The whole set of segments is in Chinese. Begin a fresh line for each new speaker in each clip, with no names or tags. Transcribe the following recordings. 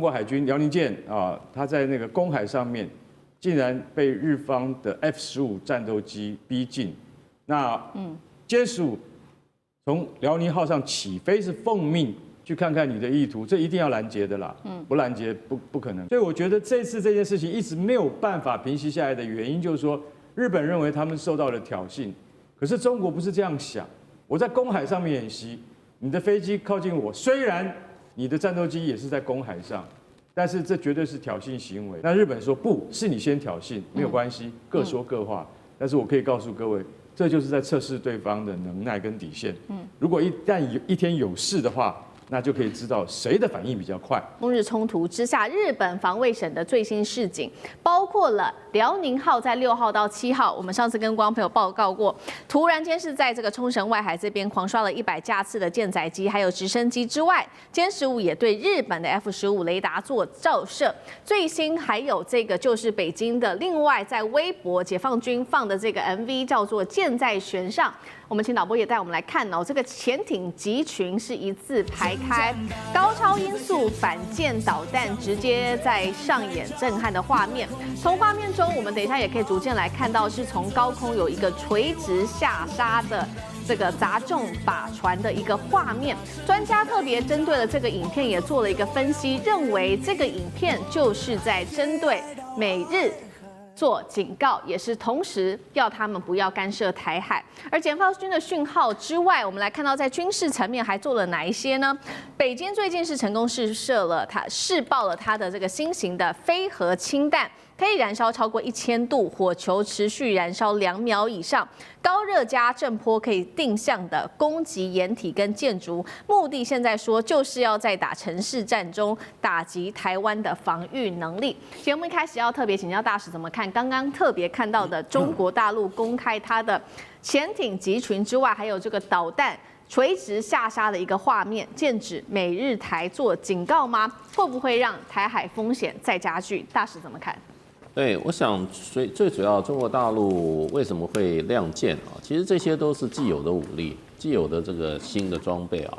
国海军辽宁舰啊，它在那个公海上面，竟然被日方的 F-15战斗机逼近。那歼15从辽宁号上起飞是奉命去看看你的意图，这一定要拦截的啦。不拦截不可能。所以我觉得这次这件事情一直没有办法平息下来的原因，就是说日本认为他们受到了挑衅，可是中国不是这样想。我在公海上面演习，你的飞机靠近我，虽然你的战斗机也是在公海上，但是这绝对是挑衅行为。那日本说不是你先挑衅，没有关系，各说各话。但是我可以告诉各位，这就是在测试对方的能耐跟底线。如果一旦一天有事的话，那就可以知道谁的反应比较快。
中日冲突之下，日本防卫省的最新示警，包括了辽宁号在6号到7号，我们上次跟观众朋友报告过，突然间是在这个冲绳外海这边狂刷了100架次的舰载机，还有直升机之外，歼15也对日本的 F-15雷达做照射。最新还有这个就是北京的另外在微博解放军放的这个 MV 叫做《箭在弦上》。我们请导播也带我们来看哦，这个潜艇集群是一字排开，高超音速反舰导弹直接在上演震撼的画面。从画面中，我们等一下也可以逐渐来看到，是从高空有一个垂直下杀的这个砸中靶船的一个画面。专家特别针对了这个影片也做了一个分析，认为这个影片就是在针对美日做警告，也是同时要他们不要干涉台海。而解放军的讯号之外，我们来看到在军事层面还做了哪一些呢？北京最近是成功试爆了它的这个新型的非核氢弹。可以燃烧超过1000度，火球持续燃烧2秒以上，高热加震波可以定向的攻击掩体跟建筑，目的现在说就是要在打城市战中打击台湾的防御能力。节目一开始要特别请教大使怎么看刚刚特别看到的中国大陆公开它的潜艇集群之外，还有这个导弹垂直下杀的一个画面，剑指美日台做警告吗？会不会让台海风险再加剧？大使怎么看？
对，我想最主要，中国大陆为什么会亮剑啊？其实这些都是既有的武力，既有的这个新的装备啊。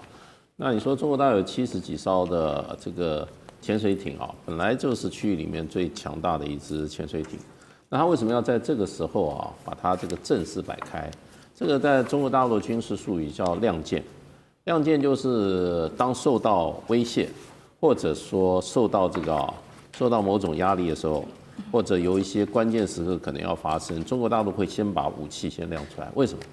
那你说中国大陆有70几艘的这个潜水艇啊，本来就是区域里面最强大的一支潜水艇。那它为什么要在这个时候啊，把它这个阵势摆开？这个在中国大陆军事术语叫亮剑。亮剑就是当受到威胁，或者说受到某种压力的时候。或者有一些关键时刻可能要发生，中国大陆会先把武器先亮出来。为什么？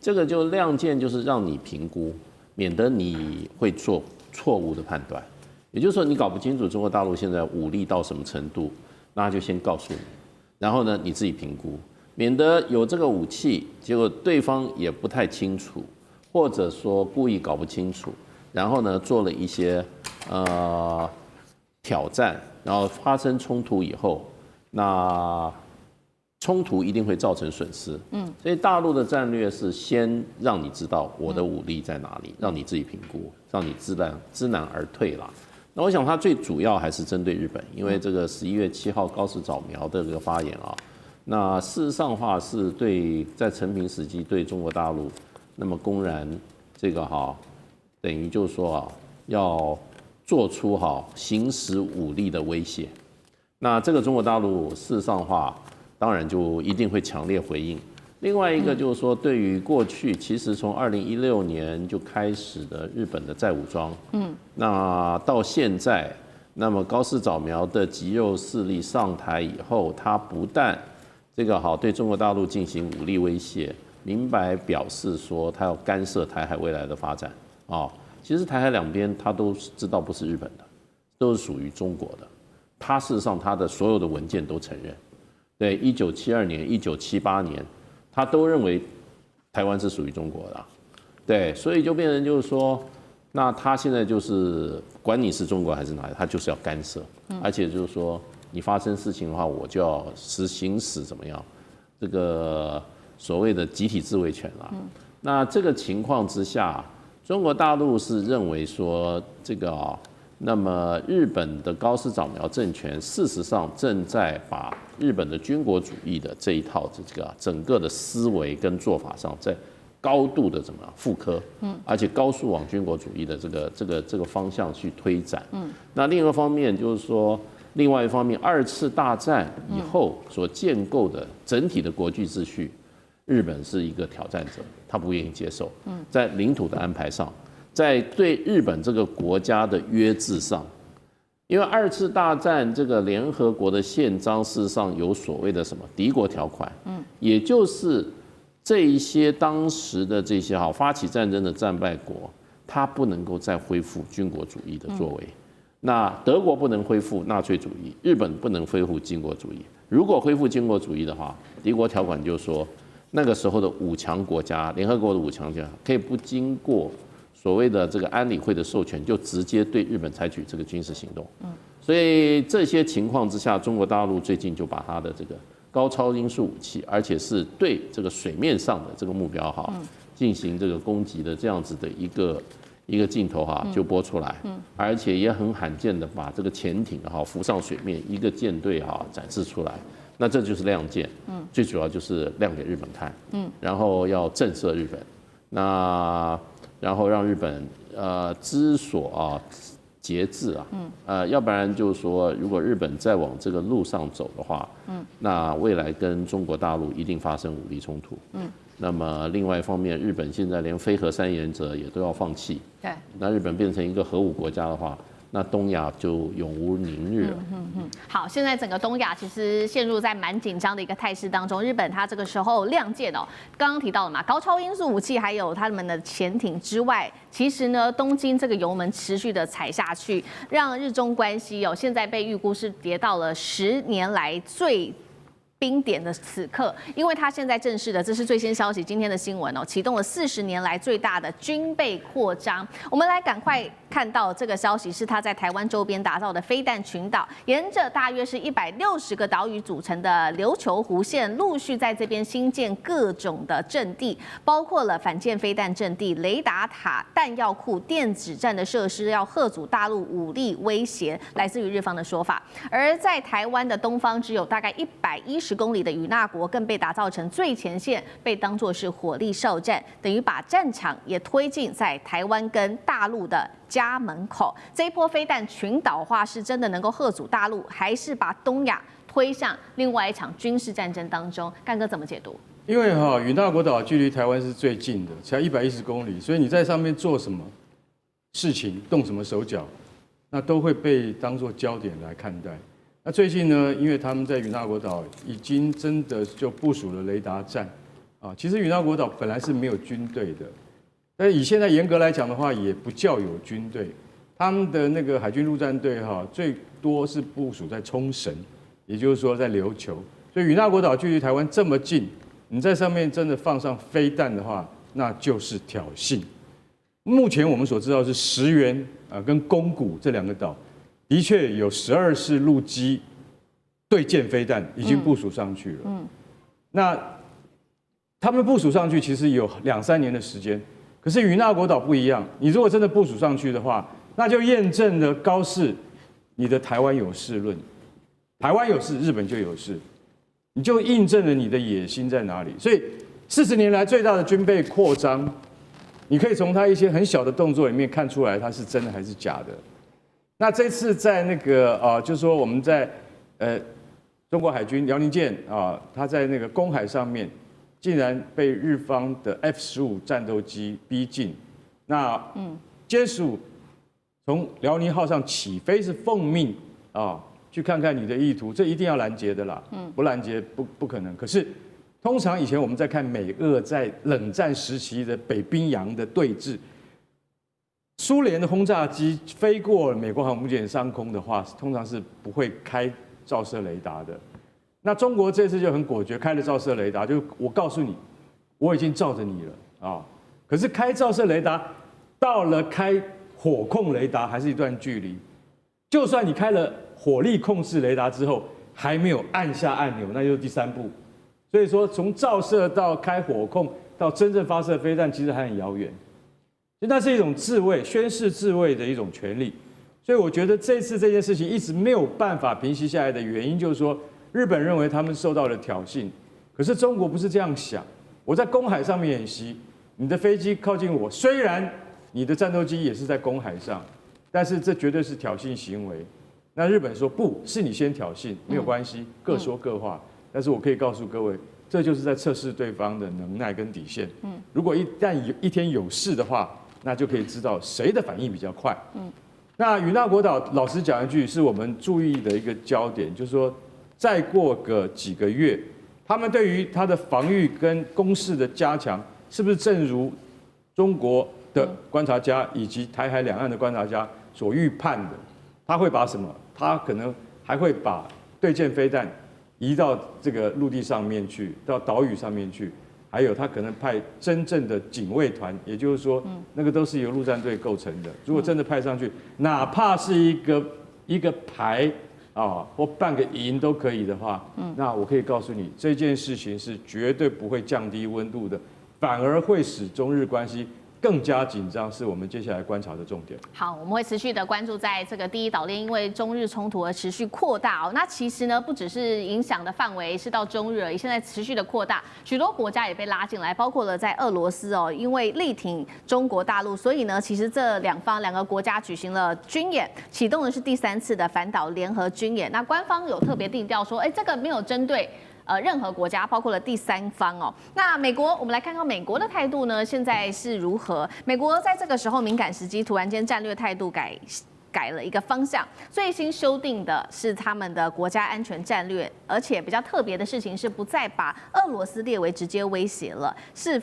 这个就亮剑，就是让你评估，免得你会做错误的判断。也就是说，你搞不清楚中国大陆现在武力到什么程度，那就先告诉你，然后呢你自己评估，免得有这个武器，结果对方也不太清楚，或者说故意搞不清楚，然后呢做了一些挑战，然后发生冲突以后。那冲突一定会造成损失，所以大陆的战略是先让你知道我的武力在哪里，让你自己评估，让你知难而退啦。那我想它最主要还是针对日本，因为这个11月7号高市早苗的这个发言啊，那事实上的话是对在陈平时期对中国大陆那么公然这个等于就是说要做出行使武力的威胁。那这个中国大陆事实上的话，当然就一定会强烈回应。另外一个就是说，对于过去其实从2016年就开始的日本的再武装，那到现在，那么高市早苗的极右势力上台以后，他不但这个对中国大陆进行武力威胁，明白表示说他要干涉台海未来的发展啊。其实台海两边他都知道不是日本的，都是属于中国的。他事实上他的所有的文件都承认，对，1972年、1978年，他都认为台湾是属于中国的，对，所以就变成就是说，那他现在就是管你是中国还是哪里，他就是要干涉，而且就是说你发生事情的话，我就要行使怎么样这个所谓的集体自卫权啦。那这个情况之下，中国大陆是认为说这个那么日本的高市早苗政权，事实上正在把日本的军国主义的这一套这个整个的思维跟做法上，在高度的怎么样复刻，而且高速往军国主义的这个方向去推展，那另一个方面就是说，另外一方面，2次大战以后所建构的整体的国际秩序，日本是一个挑战者，他不愿意接受，在领土的安排上，在对日本这个国家的约制上。因为2次大战这个联合国的宪章事实上有所谓的什么敌国条款，也就是这一些当时的这些发起战争的战败国，他不能够再恢复军国主义的作为。那德国不能恢复纳粹主义，日本不能恢复军国主义。如果恢复军国主义的话，敌国条款就说那个时候的5强国家，联合国的5强国家可以不经过所谓的这个安理会的授权，就直接对日本采取这个军事行动。所以这些情况之下，中国大陆最近就把它的这个高超音速武器，而且是对这个水面上的这个目标进行这个攻击的这样子的一个镜头就播出来，而且也很罕见的把这个潜艇浮上水面，一个舰队展示出来。那这就是亮剑，最主要就是亮给日本看，然后要震慑日本。那然后让日本知所节制要不然就是说，如果日本再往这个路上走的话，那未来跟中国大陆一定发生武力冲突。那么另外一方面，日本现在连非核3原则也都要放弃。对，那日本变成一个核武国家的话，那东亚就永无宁日了。
好，现在整个东亚其实陷入在蛮紧张的一个态势当中。日本它这个时候亮剑刚刚提到了嘛，高超音速武器还有他们的潜艇之外，其实呢，东京这个油门持续的踩下去，让日中关系现在被预估是跌到了10年来最冰点的此刻，因为他现在正式的，这是最新消息，今天的新闻启动了40年来最大的军备扩张。我们来赶快看到这个消息，是他在台湾周边打造的飞弹群岛，沿着大约是160个岛屿组成的琉球湖线，陆续在这边新建各种的阵地，包括了反舰飞弹阵地、雷达塔、弹药库、电子战的设施，要吓阻大陆武力威胁。来自于日方的说法，而在台湾的东方，只有大概110公里的与那国更被打造成最前线，被当作是火力哨站，等于把战场也推进在台湾跟大陆的家门口。这一波飞弹群岛化是真的能够吓阻大陆，还是把东亚推向另外一场军事战争当中？干哥怎么解读？
因为与那国岛距离台湾是最近的，才110公里，所以你在上面做什么事情、动什么手脚，那都会被当作焦点来看待。那最近呢，因为他们在与那国岛已经真的就部署了雷达站，其实与那国岛本来是没有军队的，但以现在严格来讲的话，也不叫有军队。他们的那个海军陆战队最多是部署在冲绳，也就是说在琉球。所以与那国岛距离台湾这么近，你在上面真的放上飞弹的话，那就是挑衅。目前我们所知道是石垣跟宫古这2个岛。的确有12式陆基对舰飞弹已经部署上去了。那他们部署上去其实有2-3年的时间，可是与那国岛不一样，你如果真的部署上去的话，那就验证了高市你的台湾有事论，台湾有事，日本就有事，你就印证了你的野心在哪里。所以40年来最大的军备扩张，你可以从他一些很小的动作里面看出来，它是真的还是假的。那这次在那个就是说我们在中国海军辽宁舰它在那个公海上面，竟然被日方的 F-15战斗机逼近。那歼十5从辽宁号上起飞是奉命去看看你的意图，这一定要拦截的啦，不拦截不可能。可是通常以前我们在看美俄在冷战时期的北冰洋的对峙。苏联的轰炸机飞过美国航母舰上空的话，通常是不会开照射雷达的。那中国这次就很果决，开了照射雷达，就我告诉你，我已经照着你了可是开照射雷达到了开火控雷达还是一段距离。就算你开了火力控制雷达之后，还没有按下按钮，那就是第3步。所以说，从照射到开火控到真正发射飞弹，其实还很遥远。那是一种自卫、宣示自卫的一种权利，所以我觉得这次这件事情一直没有办法平息下来的原因，就是说日本认为他们受到了挑衅，可是中国不是这样想。我在公海上面演习，你的飞机靠近我，虽然你的战斗机也是在公海上，但是这绝对是挑衅行为。那日本说不是你先挑衅，没有关系，各说各话。但是我可以告诉各位，这就是在测试对方的能耐跟底线。如果一旦一天有事的话，那就可以知道谁的反应比较快。那与那国岛老实讲一句，是我们注意的一个焦点，就是说，再过个几个月，他们对于他的防御跟攻势的加强，是不是正如中国的观察家以及台海两岸的观察家所预判的？他会把什么？他可能还会把对舰飞弹移到这个陆地上面去，到岛屿上面去。还有，他可能派真正的警卫团，也就是说，那个都是由陆战队构成的。如果真的派上去，哪怕是一个排啊或半个营都可以的话，那我可以告诉你，这件事情是绝对不会降低温度的，反而会使中日关系更加紧张，是我们接下来观察的重点。
好，我们会持续的关注在这个第一岛链，因为中日冲突而持续扩大哦。那其实呢，不只是影响的范围是到中日而已，现在持续的扩大，许多国家也被拉进来，包括了在俄罗斯哦，因为力挺中国大陆，所以呢，其实这两个国家举行了军演，启动的是第3次的反岛联合军演。那官方有特别定调说，这个没有针对任何国家，包括了第三方哦。那美国，我们来看看美国的态度呢，现在是如何？美国在这个时候敏感时机，突然间战略态度改了一个方向，最新修订的是他们的国家安全战略，而且比较特别的事情是不再把俄罗斯列为直接威胁了，是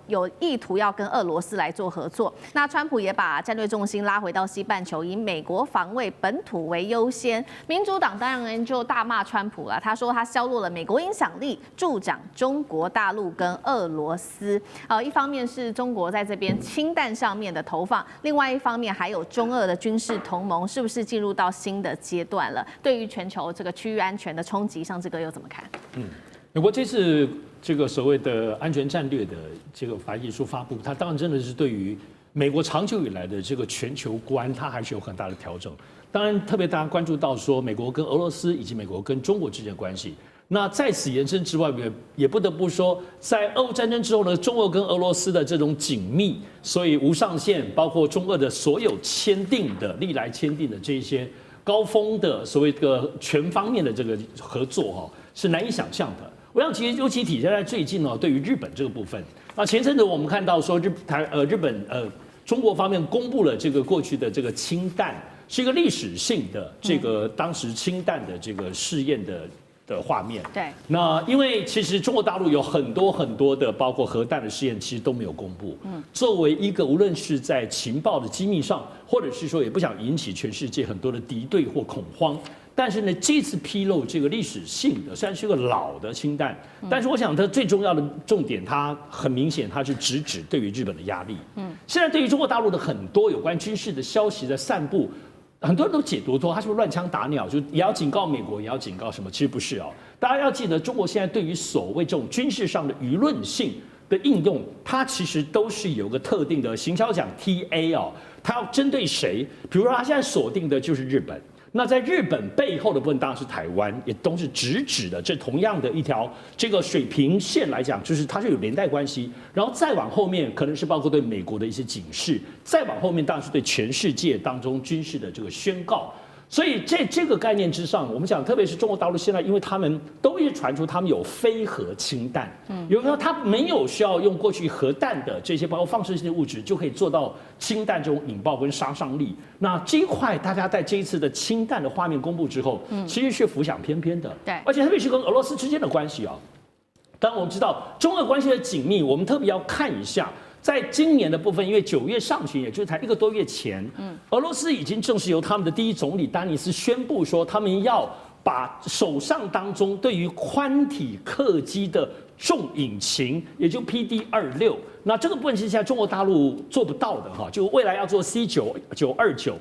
有意图要跟俄罗斯来做合作。那川普也把战略重心拉回到西半球，以美国防卫本土为优先。民主党当然就大骂川普了，他说他削弱了美国影响力，助长中国大陆跟俄罗斯。一方面是中国在这边氢弹上面的投放，另外一方面还有中俄的军事同盟是不是进入到新的阶段了？对于全球这个区域安全的冲击，上志哥又怎么看？
美国这次这个所谓的安全战略的这个白皮书发布，它当然真的是对于美国长久以来的这个全球观，它还是有很大的调整。当然，特别大家关注到说美国跟俄罗斯以及美国跟中国之间的关系。那在此延伸之外，也不得不说，在俄乌战争之后呢，中俄跟俄罗斯的这种紧密，所以无上限，包括中俄的所有历来签订的这些高峰的所谓的全方面的这个合作是难以想象的。我想其实尤其体现在最近对于日本这个部分，前阵子我们看到说中国方面公布了这个过去的这个氢弹是一个历史性的这个当时氢弹的这个试验的画面。
对，
那因为其实中国大陆有很多的，包括核弹的试验，其实都没有公布。作为一个无论是在情报的机密上，或者是说也不想引起全世界很多的敌对或恐慌，但是呢，这次披露这个历史性的，虽然是个老的氢弹，但是我想它最重要的重点，它很明显，它是直指对于日本的压力。现在对于中国大陆的很多有关军事的消息的散布。很多人都解读说他是不是乱枪打鸟，就也要警告美国，也要警告什么？其实不是哦。大家要记得，中国现在对于所谓这种军事上的舆论性的应用，它其实都是有个特定的行销讲 TA 哦，它要针对谁？比如说，它现在锁定的就是日本。那在日本背后的部分当然是台湾，也都是直指的这同样的一条这个水平线来讲，就是它是有连带关系。然后再往后面，可能是包括对美国的一些警示；再往后面，当然是对全世界当中军事的这个宣告。所以在这个概念之上，我们讲，特别是中国大陆现在，因为他们都一直传出他们有非核氢弹，有时候他没有需要用过去核弹的这些包括放射性的物质，就可以做到氢弹这种引爆跟杀伤力。那这一块，大家在这一次的氢弹的画面公布之后，其实是浮想翩翩的。
对，
而且特别是跟俄罗斯之间的关系啊，当然我们知道中俄关系的紧密，我们特别要看一下。在今年的部分，因为9月上旬，也就是才1个多月前，俄罗斯已经正式由他们的第一总理丹尼斯宣布说，他们要把手上当中对于宽体客机的重引擎，也就 PD-26，那这个部分是现在中国大陆做不到的哈，就未来要做C929。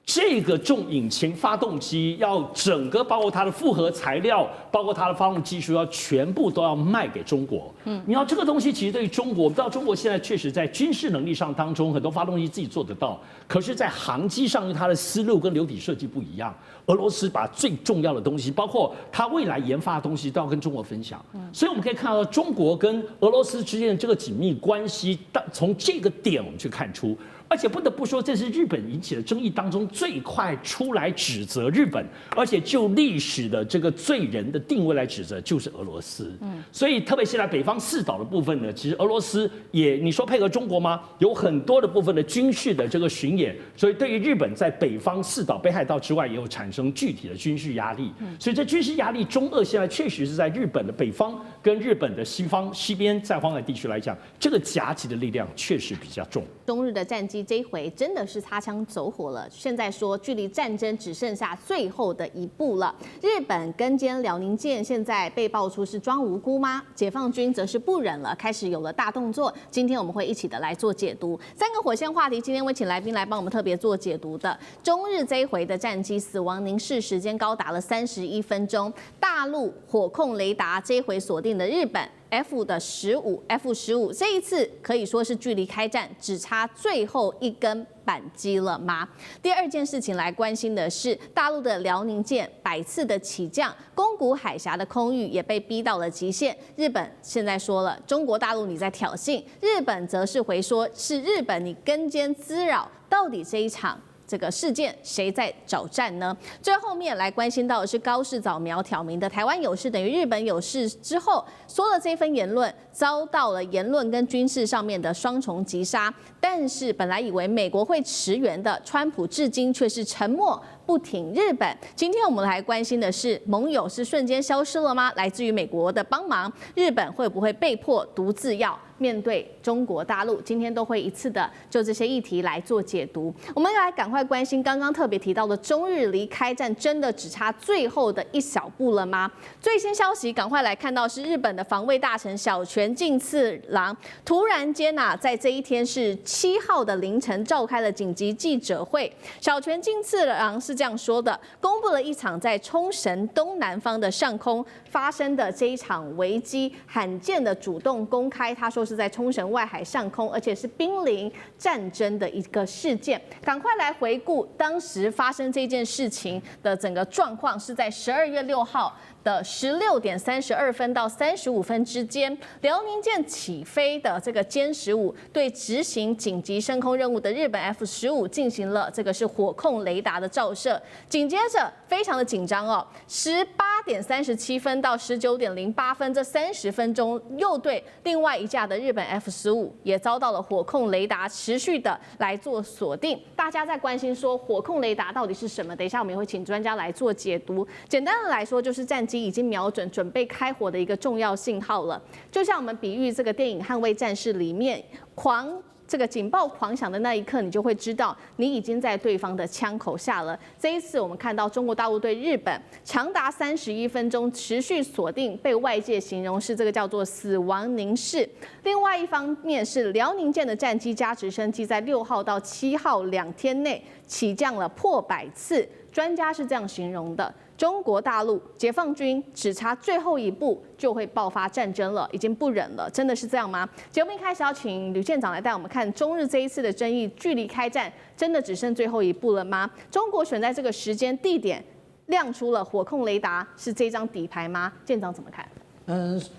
这个重引擎发动机要整个包括它的复合材料，包括它的发动技术，要全部都要卖给中国。你要这个东西其实对于中国，我们知道中国现在确实在军事能力上当中，很多发动机自己做得到，可是，在航机上，因为它的思路跟流体设计不一样，俄罗斯把最重要的东西，包括它未来研发的东西，都要跟中国分享。所以我们可以看到中国跟俄罗斯之间的这个紧密关系，从这个点我们去看出。而且不得不说，这是日本引起的争议当中最快出来指责日本，而且就历史的这个罪人的定位来指责，就是俄罗斯。所以特别是在北方四岛的部分呢，其实俄罗斯也，你说配合中国吗？有很多的部分的军事的这个巡演，所以对于日本在北方四岛、北海道之外，也有产生具体的军事压力。所以这军事压力，中俄现在确实是在日本的北方跟日本的西边在黄海地区来讲，这个夹击的力量确实比较重。
中日的战机这一回真的是擦枪走火了，现在说距离战争只剩下最后的一步了。日本跟歼辽宁舰现在被爆出是装无辜吗？解放军则是不忍了，开始有了大动作。今天我们会一起的来做解读三个火线话题，今天会请来宾来帮我们特别做解读的。中日这一回的战机死亡凝视时间高达了31分钟，大陆火控雷达这一回锁定的日本。F-15这一次可以说是距离开战只差最后一根扳机了吗？第二件事情来关心的是，大陆的辽宁舰百次的起降，宫古海峡的空域也被逼到了极限。日本现在说了，中国大陆你在挑衅，日本则是回说，是日本你跟监滋扰，到底这一场这个事件谁在找战呢？最后面来关心到的是高市早苗挑明的台湾有事等于日本有事之后，说了这份言论遭到了言论跟军事上面的双重击杀。但是本来以为美国会驰援的川普，至今却是沉默不挺日本。今天我们来关心的是，盟友是瞬间消失了吗？来自于美国的帮忙，日本会不会被迫独自要面对中国大陆？今天都会一次的就这些议题来做解读。我们来赶快关心刚刚特别提到的中日离开战真的只差最后的一小步了吗？最新消息赶快来看到是日本的防卫大臣小泉进次郎突然间在这一天是7号的凌晨召开了紧急记者会。小泉进次郎是这样说的，公布了一场在冲绳东南方的上空发生的这一场危机，罕见的主动公开，他说是在冲绳外海上空，而且是濒临战争的一个事件。赶快来回顾当时发生这件事情的整个状况，是在12月6号的16点32分到35分之间，辽宁舰起飞的这个歼15对执行紧急升空任务的日本 F-15进行了这个是火控雷达的照射，紧接着非常的紧张18点37分到19点08分这30分钟，又对另外一架的日本 F-15也遭到了火控雷达持续的来做锁定。大家在关心说火控雷达到底是什么？等一下我们也会请专家来做解读。简单的来说，就是战机已经瞄准准备开火的一个重要信号了。就像我们比喻这个电影《捍卫战士》里面这个警报狂响的那一刻，你就会知道你已经在对方的枪口下了。这一次我们看到中国大陆对日本长达31分钟持续锁定，被外界形容是这个叫做死亡凝视。另外一方面是辽宁舰的战机加直升机在6号到7号2天内起降了破100次，专家是这样形容的。中国大陆解放军只差最后一步就会爆发战争了，已经不忍了，真的是这样吗？节目一开始要请吕舰长来带我们看中日这一次的争议，距离开战真的只剩最后一步了吗？中国选在这个时间地点亮出了火控雷达，是这张底牌吗？舰长怎么看？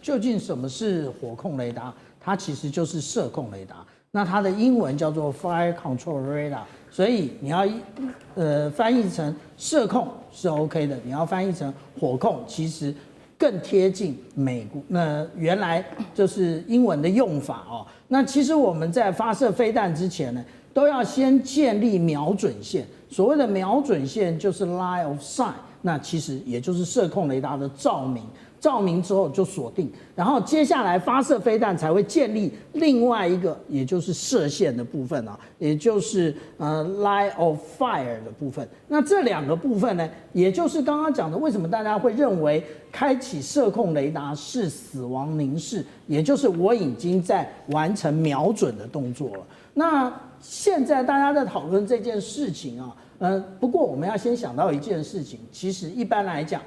究竟什么是火控雷达？它其实就是射控雷达，那它的英文叫做 Fire Control Radar， 所以你要翻译成射控是 OK 的，你要翻译成火控，其实更贴近美国原来就是英文的用法那其实我们在发射飞弹之前呢，都要先建立瞄准线。所谓的瞄准线就是 line of sight， 那其实也就是射控雷达的照明。照明之后就锁定，然后接下来发射飞弹才会建立另外一个，也就是射线的部分也就是line of fire 的部分。那这两个部分呢，也就是刚刚讲的，为什么大家会认为开启射控雷达是死亡凝视，也就是我已经在完成瞄准的动作了。那现在大家在讨论这件事情不过我们要先想到一件事情，其实一般来讲，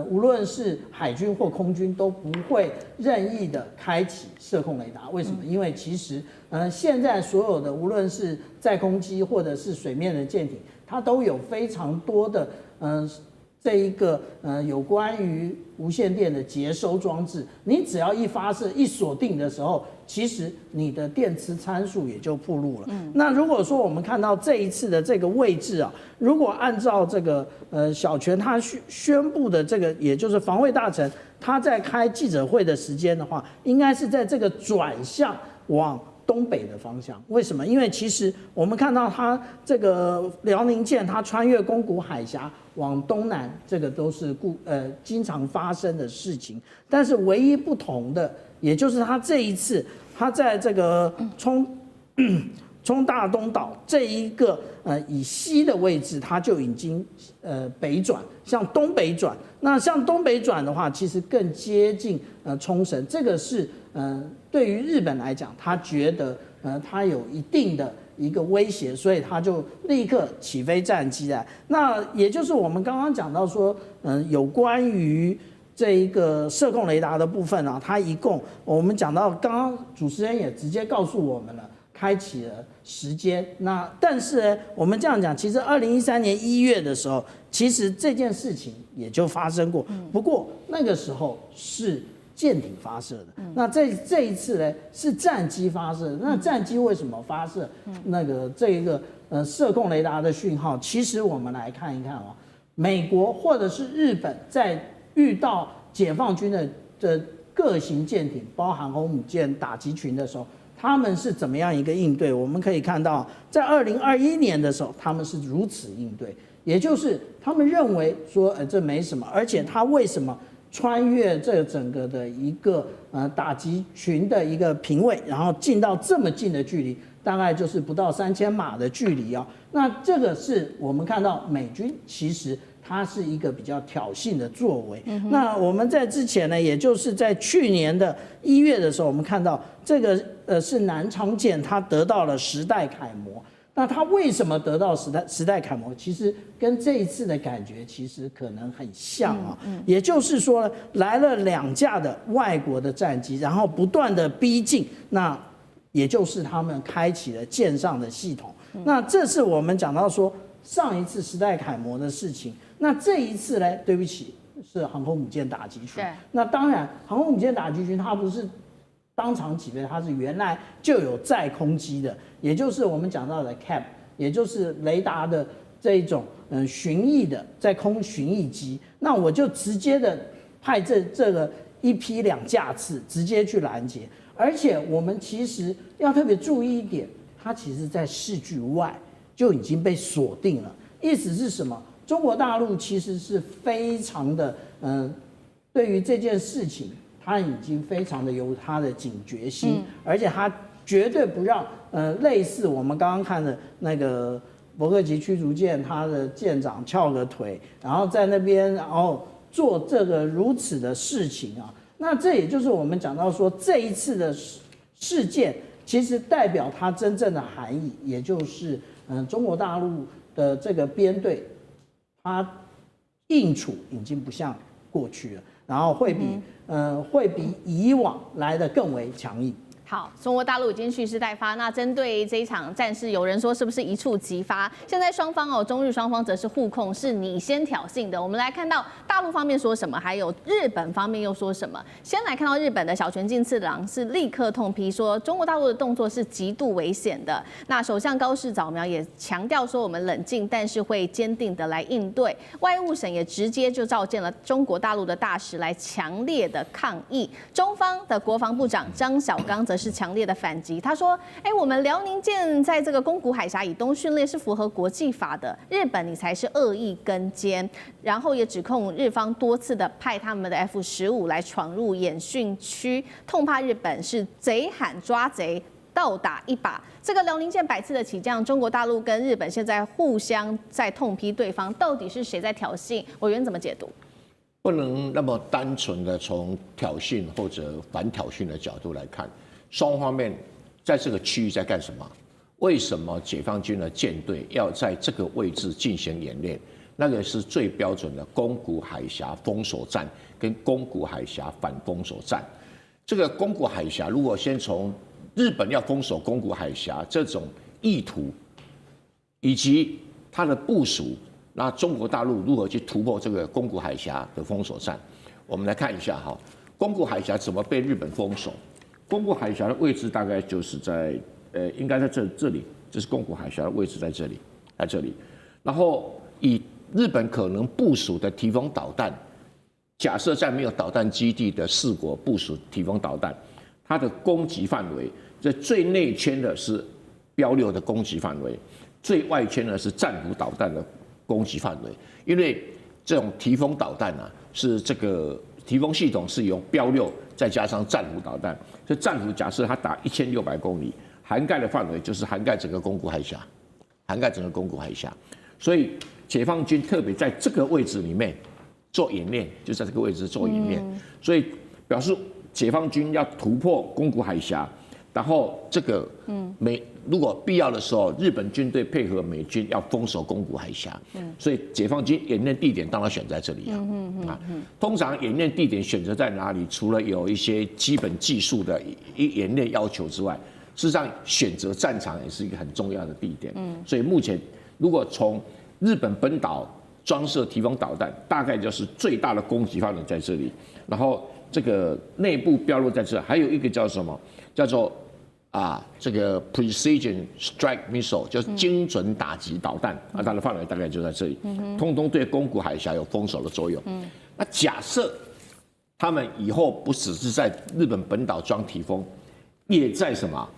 无论是海军或空军都不会任意的开启射控雷达。为什么？因为其实现在所有的无论是载空机或者是水面的舰艇，它都有非常多的这一个有关于无线电的接收装置，你只要一发射一锁定的时候，其实你的电磁参数也就暴露了。那如果说我们看到这一次的这个位置啊，如果按照这个小泉他宣布的这个，也就是防卫大臣他在开记者会的时间的话，应该是在这个转向往东北的方向。为什么？因为其实我们看到它这个辽宁舰，它穿越宫古海峡往东南，这个都是经常发生的事情。但是唯一不同的，也就是它这一次，它在这个冲大东岛这一个以西的位置，它就已经北转，向东北转。那向东北转的话，其实更接近冲绳。这个是对于日本来讲，他觉得他有一定的一个威胁，所以他就立刻起飞战机来。那也就是我们刚刚讲到说，有关于这一个射控雷达的部分啊，它一共我们讲到，刚刚主持人也直接告诉我们了，开启了时间。那但是呢，我们这样讲，其实2013年1月的时候，其实这件事情也就发生过，不过那个时候是舰艇发射的。那这一次呢是战机发射的。那战机为什么发射那个这一个射控雷达的讯号？其实我们来看一看哦，美国或者是日本在遇到解放军的各型舰艇，包含航母舰打击群的时候，他们是怎么样一个应对？我们可以看到，在2021年的时候，他们是如此应对，也就是他们认为说，这没什么，而且他为什么穿越这整个的一个打击群的一个平位，然后进到这么近的距离，大概就是不到3000码的距离啊。那这个是我们看到美军其实它是一个比较挑衅的作为。那我们在之前呢，也就是在去年的1月的时候，我们看到这个是南昌舰，它得到了10代楷模。那它为什么得到10代楷模？其实跟这一次的感觉其实可能很像啊。也就是说呢，来了2架的外国的战机，然后不断的逼近，那也就是他们开启了舰上的系统。那这是我们讲到说上一次10代楷模的事情。那这一次呢，对不起，是航空母舰打击群。那当然，航空母舰打击群它不是当场起飞，它是原来就有载空机的，也就是我们讲到的 CAP， 也就是雷达的这一种巡弋的在空巡弋机。那我就直接的派这个1批2架次直接去拦截，而且我们其实要特别注意一点，它其实在视距外就已经被锁定了。意思是什么？中国大陆其实是非常的对于这件事情，他已经非常的有他的警觉心，而且他绝对不让类似我们刚刚看的那个伯克级驱逐舰，他的舰长翘个腿，然后在那边然后做这个如此的事情啊。那这也就是我们讲到说这一次的事件，其实代表它真正的含义，也就是中国大陆的这个编队，它应处已经不像过去了，然后会比以往来的更为强硬。
好，中国大陆已经蓄势待发。那针对这一场战事，有人说是不是一触即发？现在双方中日双方则是互控，是你先挑衅的。我们来看到大陆方面说什么，还有日本方面又说什么。先来看到日本的小泉进次郎是立刻痛批说，中国大陆的动作是极度危险的。那首相高市早苗也强调说，我们冷静，但是会坚定的来应对。外务省也直接就召见了中国大陆的大使来强烈的抗议。中方的国防部长张晓刚则是强烈的反击，他说：“我们辽宁舰在这个宫古海峡以东训练是符合国际法的，日本你才是恶意跟监。”然后也指控日方多次的派他们的 F-15来闯入演训区，痛骂日本是贼喊抓贼，倒打一把。这个辽宁舰百次的起降，中国大陆跟日本现在互相在痛批对方，到底是谁在挑衅？委员怎么解读？
不能那么单纯的从挑衅或者反挑衅的角度来看。双方面在这个区域在干什么？为什么解放军的舰队要在这个位置进行演练？那个是最标准的宫古海峡封锁战跟宫古海峡反封锁战。这个宫古海峡，如果先从日本要封锁宫古海峡这种意图，以及它的部署，那中国大陆如何去突破这个宫古海峡的封锁战？我们来看一下哈，宫古海峡怎么被日本封锁？宫古海峡的位置大概就是在应该在这里，这是宫古海峡的位置在这里，在这里。然后以日本可能部署的提防导弹，假设在没有导弹基地的4国部署提防导弹，它的攻击范围，这最内圈的是标6的攻击范围，最外圈呢是战斧导弹的攻击范围。因为这种提防导弹啊，是这个提防系统是用标6再加上战斧导弹，所以战斧假设它打1600公里，涵盖的范围就是涵盖整个宫古海峡，涵盖整个宫古海峡。所以解放军特别在这个位置里面做演练，就在这个位置做演练，所以表示解放军要突破宫古海峡，然后这个如果必要的时候，日本军队配合美军要封锁宫古海峡，所以解放军演练地点当然选在这里啊。通常演练地点选择在哪里？除了有一些基本技术的演练要求之外，事实上选择战场也是一个很重要的地点。所以目前如果从日本本岛装设提防导弹，大概就是最大的攻击范围在这里，然后这个内部标落在这，还有一个叫什么？叫做这个 precision strike missile， 就是精准打击导弹啊，它的范围大概就在这里，通通对宫古海峡有封锁的作用。那假设他们以后不只是在日本本岛装提风，也在什么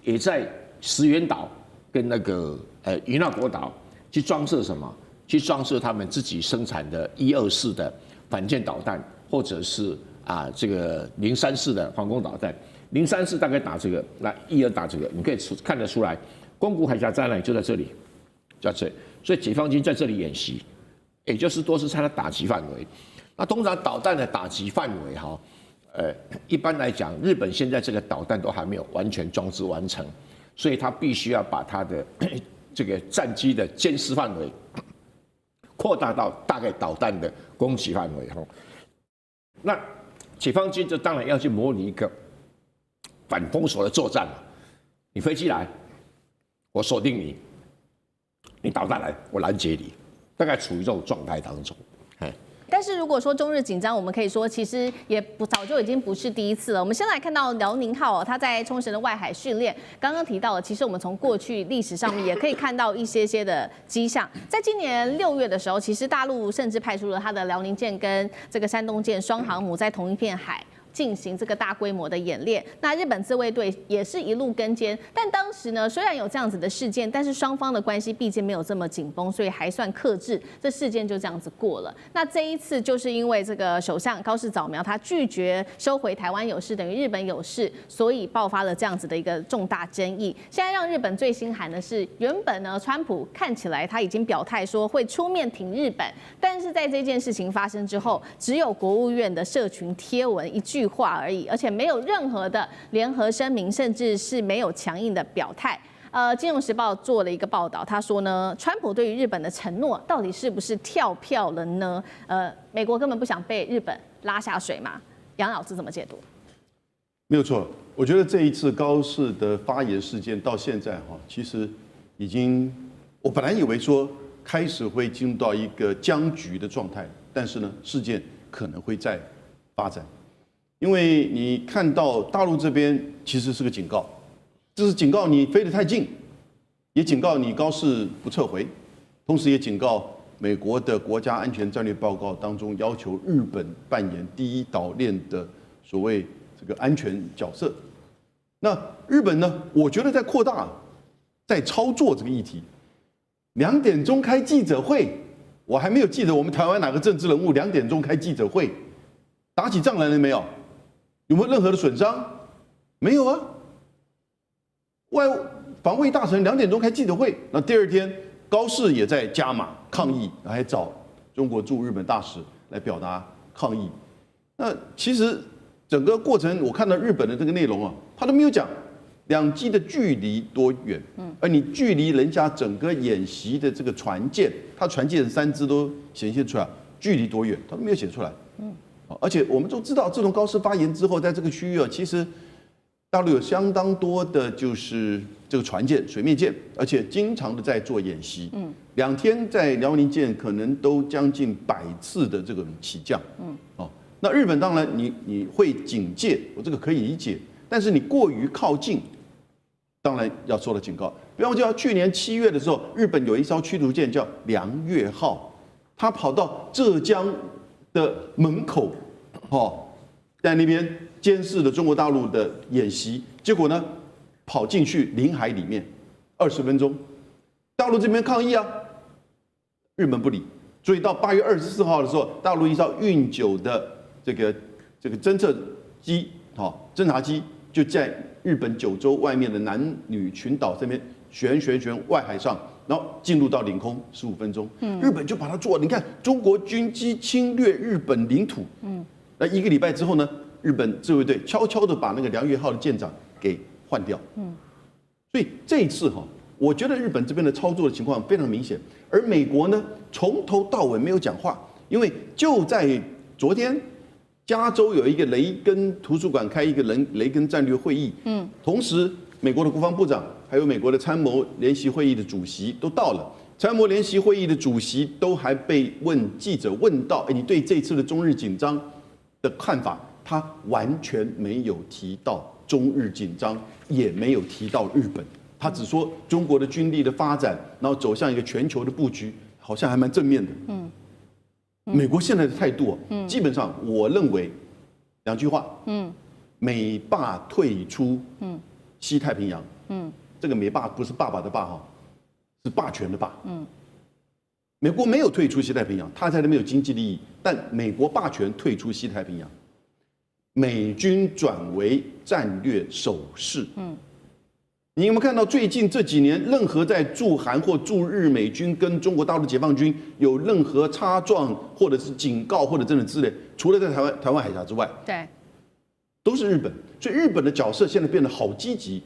也在石垣岛跟那个与那国岛去装设什么？去装设他们自己生产的124的反舰导弹，或者是这个034的防空导弹。034大概打这个，那12打这个，你可以看得出来，宫古海峡在哪里？就在这里，就在这里。所以解放军在这里演习，也就是都是它的打击范围。那通常导弹的打击范围一般来讲，日本现在这个导弹都还没有完全装置完成，所以它必须要把它的这个战机的监视范围扩大到大概导弹的攻击范围。那解放军就当然要去模拟一个反封锁的作战嘛。你飞机来，我锁定你；你导弹来，我拦截你。大概处于这种状态当中。
但是如果说中日紧张，我们可以说其实也早就已经不是第一次了。我们先来看到辽宁号它在冲绳的外海训练，刚刚提到了，其实我们从过去历史上面也可以看到一些的迹象。在今年6月的时候，其实大陆甚至派出了它的辽宁舰跟这个山东舰双航母在同一片海进行这个大规模的演练。那日本自卫队也是一路跟监，但当时呢，虽然有这样子的事件，但是双方的关系毕竟没有这么紧绷，所以还算克制，这事件就这样子过了。那这一次就是因为这个首相高市早苗他拒绝收回台湾有事，等于日本有事，所以爆发了这样子的一个重大争议。现在让日本最心寒的是，原本呢，川普看起来他已经表态说会出面挺日本，但是在这件事情发生之后，只有国务院的社群贴文一句话而已，而且没有任何的联合声明，甚至是没有强硬的表态。金融时报做了一个报道，他说呢，川普对于日本的承诺到底是不是跳票了呢？美国根本不想被日本拉下水嘛？杨老师怎么解读？
没有错，我觉得这一次高市的发言事件到现在其实已经，我本来以为说开始会进入到一个僵局的状态，但是呢，事件可能会再发展，因为你看到大陆这边其实是个警告。这是警告你飞得太近，也警告你高市不撤回，同时也警告美国的国家安全战略报告当中要求日本扮演第一岛链的所谓这个安全角色。那日本呢？我觉得在扩大，在操作这个议题。2点钟开记者会，我还没有记得我们台湾哪个政治人物2点钟开记者会，打起仗来了没有？有没有任何的损伤？没有啊。外防卫大臣2点钟开记者会，那第2天高市也在加码抗议，还找中国驻日本大使来表达抗议。那其实整个过程我看到日本的这个内容他都没有讲两机的距离多远，而你距离人家整个演习的这个船舰，它船舰3只都显现出来，距离多远，它都没有写出来。而且我们都知道，自从高斯发言之后，在这个区域啊，其实大陆有相当多的就是这个船舰、水面舰，而且经常的在做演习。2天在辽宁舰可能都将近100次的这个起降。那日本当然你会警戒，我这个可以理解，但是你过于靠近，当然要受到警告。比方说，去年7月的时候，日本有一艘驱逐舰叫梁越号，它跑到浙江的门口，在那边监视了中国大陆的演习，结果呢，跑进去领海里面20分钟，大陆这边抗议啊，日本不理，所以到8月24号的时候，大陆一艘运9的这个侦测机，侦察机就在日本九州外面的男女群岛这边旋外海上，然后进入到领空15分钟，日本就把它做，你看中国军机侵略日本领土，那1个礼拜之后呢，日本自卫队悄悄的把那个梁越号的舰长给换掉，所以这一次我觉得日本这边的操作的情况非常明显，而美国呢从头到尾没有讲话，因为就在昨天，加州有一个雷根图书馆开一个雷根战略会议，同时美国的国防部长还有美国的参谋联席会议的主席都到了，参谋联席会议的主席都还被记者问到，你对这次的中日紧张的看法，他完全没有提到中日紧张，也没有提到日本，他只说中国的军力的发展，然后走向一个全球的布局，好像还蛮正面的。美国现在的态度，基本上我认为2句话，美霸退出西太平洋，这个美霸不是爸爸的霸是霸权的霸，美国没有退出西太平洋，他在那边有经济利益，但美国霸权退出西太平洋，美军转为战略守势，你有没有看到最近这几年，任何在驻韩或驻日美军跟中国大陆解放军有任何擦撞，或者是警告，或者真的之类，除了在台湾海峡之外，
对，
都是日本。所以日本的角色现在变得好积极。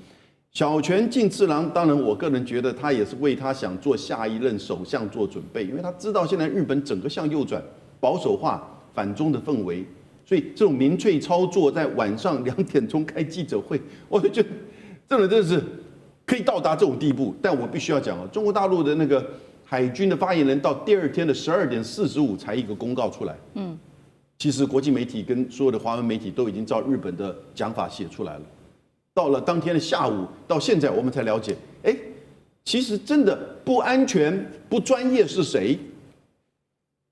小泉进次郎，当然我个人觉得他也是为他想做下一任首相做准备，因为他知道现在日本整个向右转、保守化、反中的氛围，所以这种民粹操作在晚上2点钟开记者会，我就觉得。真的是可以到达这种地步，但我必须要讲中国大陆的那个海军的发言人到第2天的12点45才一个公告出来。其实国际媒体跟所有的华文媒体都已经照日本的讲法写出来了。到了当天的下午，到现在我们才了解，其实真的不安全、不专业是谁？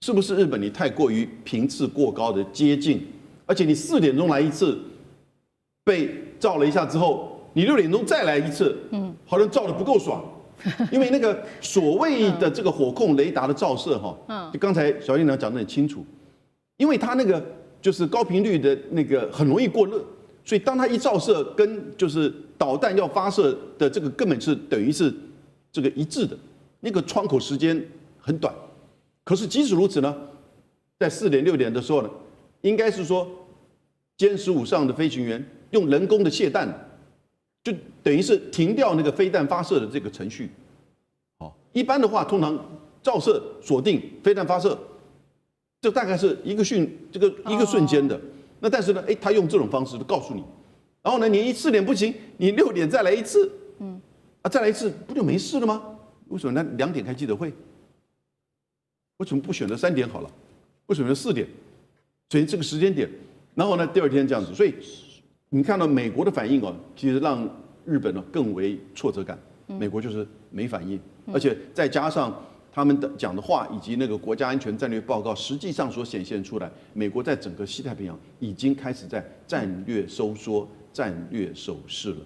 是不是日本你太过于频次过高的接近，而且你4点钟来一次，被照了一下之后。你6点钟再来一次，好像照得不够爽，因为那个所谓的这个火控雷达的照射，就刚才小院长讲得很清楚，因为它那个就是高频率的那个很容易过热，所以当它一照射跟就是导弹要发射的这个根本是等于是这个一致的，那个窗口时间很短。可是即使如此呢，在4点6点的时候呢，应该是说歼15上的飞行员用人工的卸弹。就等于是停掉那个飞弹发射的这个程序，一般的话，通常照射锁定飞弹发射，这大概是一个瞬间的。那但是呢，他用这种方式就告诉你，然后呢，你4点不行，你6点再来一次，再来一次不就没事了吗？为什么呢？2点开记者会，为什么不选择3点好了？为什么4点？所以这个时间点，然后呢，第2天这样子，所以。你看到美国的反应其实让日本更为挫折感。美国就是没反应，而且再加上他们讲的话以及那个国家安全战略报告，实际上所显现出来，美国在整个西太平洋已经开始在战略收缩、战略守势了。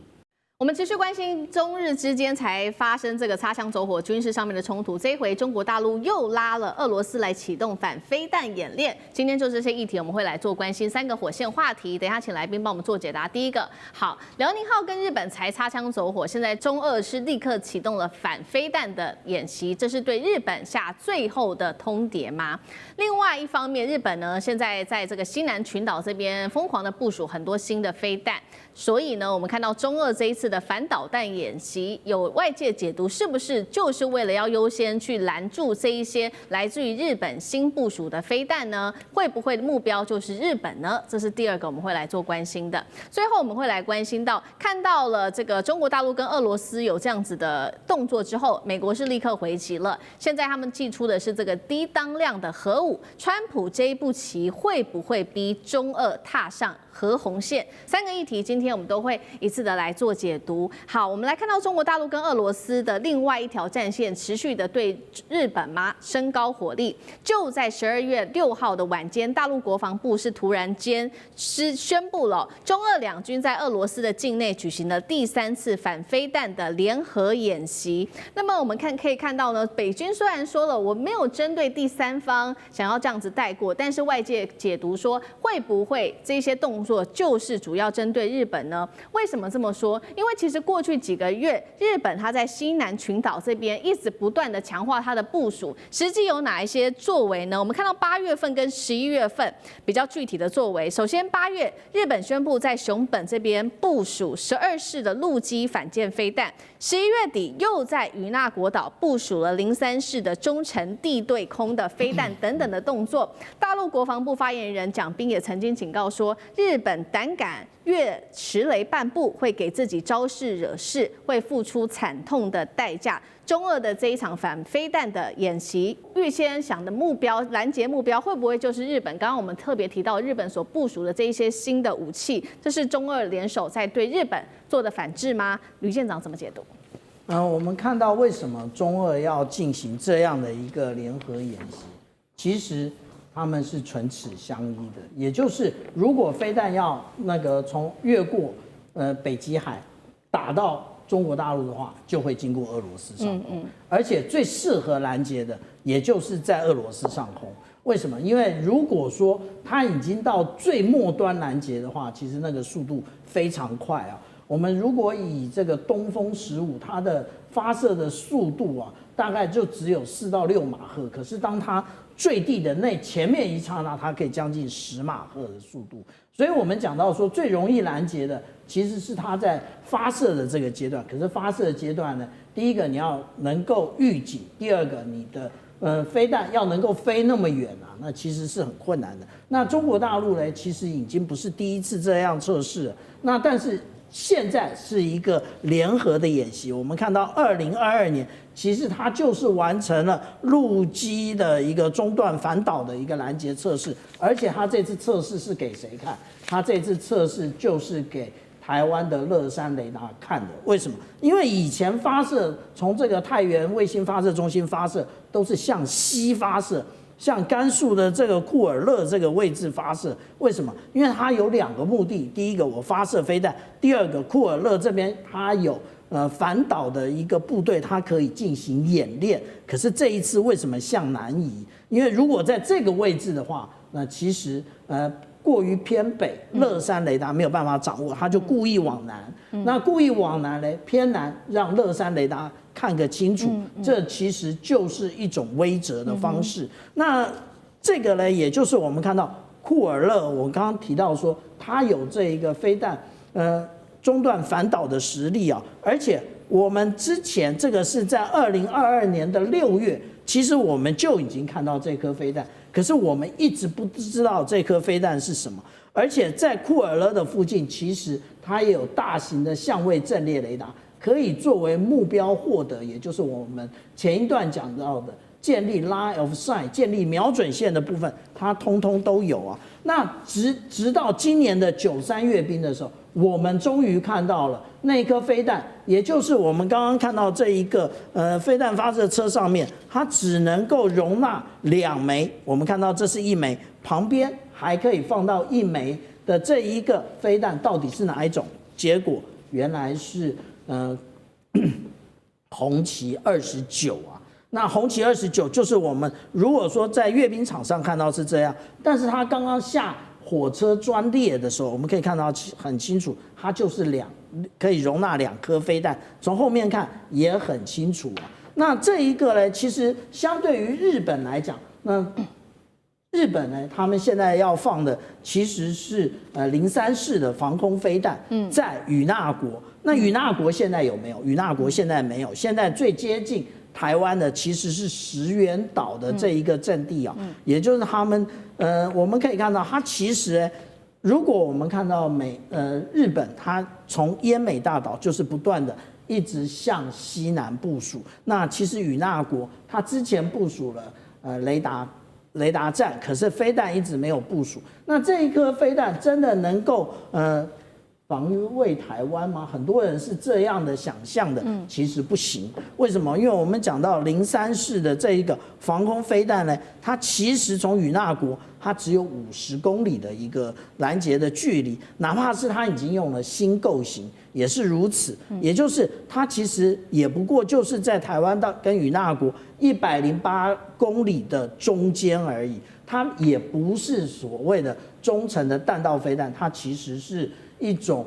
我们持续关心中日之间才发生这个擦枪走火、军事上面的冲突。这一回中国大陆又拉了俄罗斯来启动反飞弹演练。今天就这些议题，我们会来做关心3个火线话题。等一下请来宾帮我们做解答。第一个，好，辽宁号跟日本才擦枪走火，现在中俄是立刻启动了反飞弹的演习，这是对日本下最后的通牒吗？另外一方面，日本呢现在在这个西南群岛这边疯狂的部署很多新的飞弹，所以呢，我们看到中俄这一次次的反导弹演习，有外界解读是不是就是为了要优先去拦住这一些来自于日本新部署的飞弹呢？会不会目标就是日本呢？这是第二个我们会来做关心的。最后我们会来关心到，看到了这个中国大陆跟俄罗斯有这样子的动作之后，美国是立刻回击了。现在他们祭出的是这个低当量的核武，川普这一步棋会不会逼中俄踏上核红线？3个议题，今天我们都会一次的来做解读。好，我们来看到中国大陆跟俄罗斯的另外一条战线持续的对日本升高火力。就在12月6号的晚间，大陆国防部是突然间宣布了中俄两军在俄罗斯的境内举行了第3次反飞弹的联合演习。那么我们可以看到呢，北军虽然说了我没有针对第三方想要这样子带过，但是外界解读说会不会这些动作就是主要针对日本呢？为什么这么说？因为其实过去几个月，日本它在西南群岛这边一直不断的强化它的部署，实际有哪一些作为呢？我们看到8月份跟11月份比较具体的作为。首先8月，日本宣布在熊本这边部署12式的陆基反舰飞弹，11月底又在与那国岛部署了03式的中程地对空的飞弹等等的动作。大陆国防部发言人蒋斌也曾经警告说，日本胆敢越驰雷半步，会给自己招事惹事，会付出惨痛的代价。中俄的这一场反飞弹的演习，预先想的目标、拦截目标，会不会就是日本？刚刚我们特别提到日本所部署的这一些新的武器，这是中俄联手在对日本做的反制吗？吕舰长怎么解读？
我们看到为什么中俄要进行这样的一个联合演习，其实他们是唇齿相依的，也就是如果飞弹要从越过北极海打到中国大陆的话，就会经过俄罗斯上空，而且最适合拦截的，也就是在俄罗斯上空。为什么？因为如果说它已经到最末端拦截的话，其实那个速度非常快啊。我们如果以这个东风15，它的发射的速度啊，大概就只有4到6马赫，可是当它坠地的前面一刹那，它可以将近10马赫的速度。所以我们讲到说，最容易拦截的其实是它在发射的这个阶段。可是发射的阶段呢，第一个你要能够预警，第二个你的飞弹要能够飞那么远啊，那其实是很困难的。那中国大陆呢，其实已经不是第一次这样测试了。那但是现在是一个联合的演习，我们看到2022年，其实它就是完成了陆基的一个中段反导的一个拦截测试，而且它这次测试是给谁看？它这次测试就是给台湾的乐山雷达看的。为什么？因为以前发射从这个太原卫星发射中心发射都是向西发射，向甘肃的这个库尔勒这个位置发射。为什么？因为它有2个目的，第一个我发射飞弹，第二个库尔勒这边它有反导的一个部队，它可以进行演练。可是这一次为什么向南移？因为如果在这个位置的话，那其实过于偏北，乐山雷达没有办法掌握，他就故意往南。那故意往南呢，偏南，让乐山雷达看个清楚，这其实就是一种威慑的方式。那这个呢，也就是我们看到库尔勒，我刚刚提到说，他有这一个飞弹中段反导的实力啊，而且我们之前这个是在2022年的6月，其实我们就已经看到这颗飞弹。可是我们一直不知道这颗飞弹是什么，而且在库尔勒的附近，其实它也有大型的相位阵列雷达，可以作为目标获得，也就是我们前一段讲到的建立 line of sight、建立瞄准线的部分，它通通都有啊。那直到今年的93阅兵的时候，我们终于看到了那颗飞弹，也就是我们刚刚看到这一个飞弹发射车上面，它只能够容纳2枚。我们看到这是1枚，旁边还可以放到1枚的这一个飞弹，到底是哪一种？结果原来是红旗29啊。那红旗29就是我们如果说在阅兵场上看到是这样，但是它刚刚下火车专列的时候，我们可以看到很清楚，它就是可以容纳2颗飞弹，从后面看也很清楚啊。那这一个呢，其实相对于日本来讲，那日本呢，他们现在要放的其实是03式的防空飞弹，在与那国。那与那国现在有没有？与那国现在没有，现在最接近台湾的其实是石垣岛的这一个阵地啊，也就是他们我们可以看到，它其实如果我们看到日本，它从奄美大岛就是不断的一直向西南部署。那其实与那国它之前部署了雷达站，可是飞弹一直没有部署。那这一颗飞弹真的能够防卫台湾吗？很多人是这样的想象的，其实不行。为什么？因为我们讲到03式的这一个防空飞弹呢，它其实从与那国它只有50公里的一个拦截的距离，哪怕是它已经用了新构型，也是如此。也就是它其实也不过就是在台湾到跟与那国108公里的中间而已，它也不是所谓的中程的弹道飞弹，它其实是一种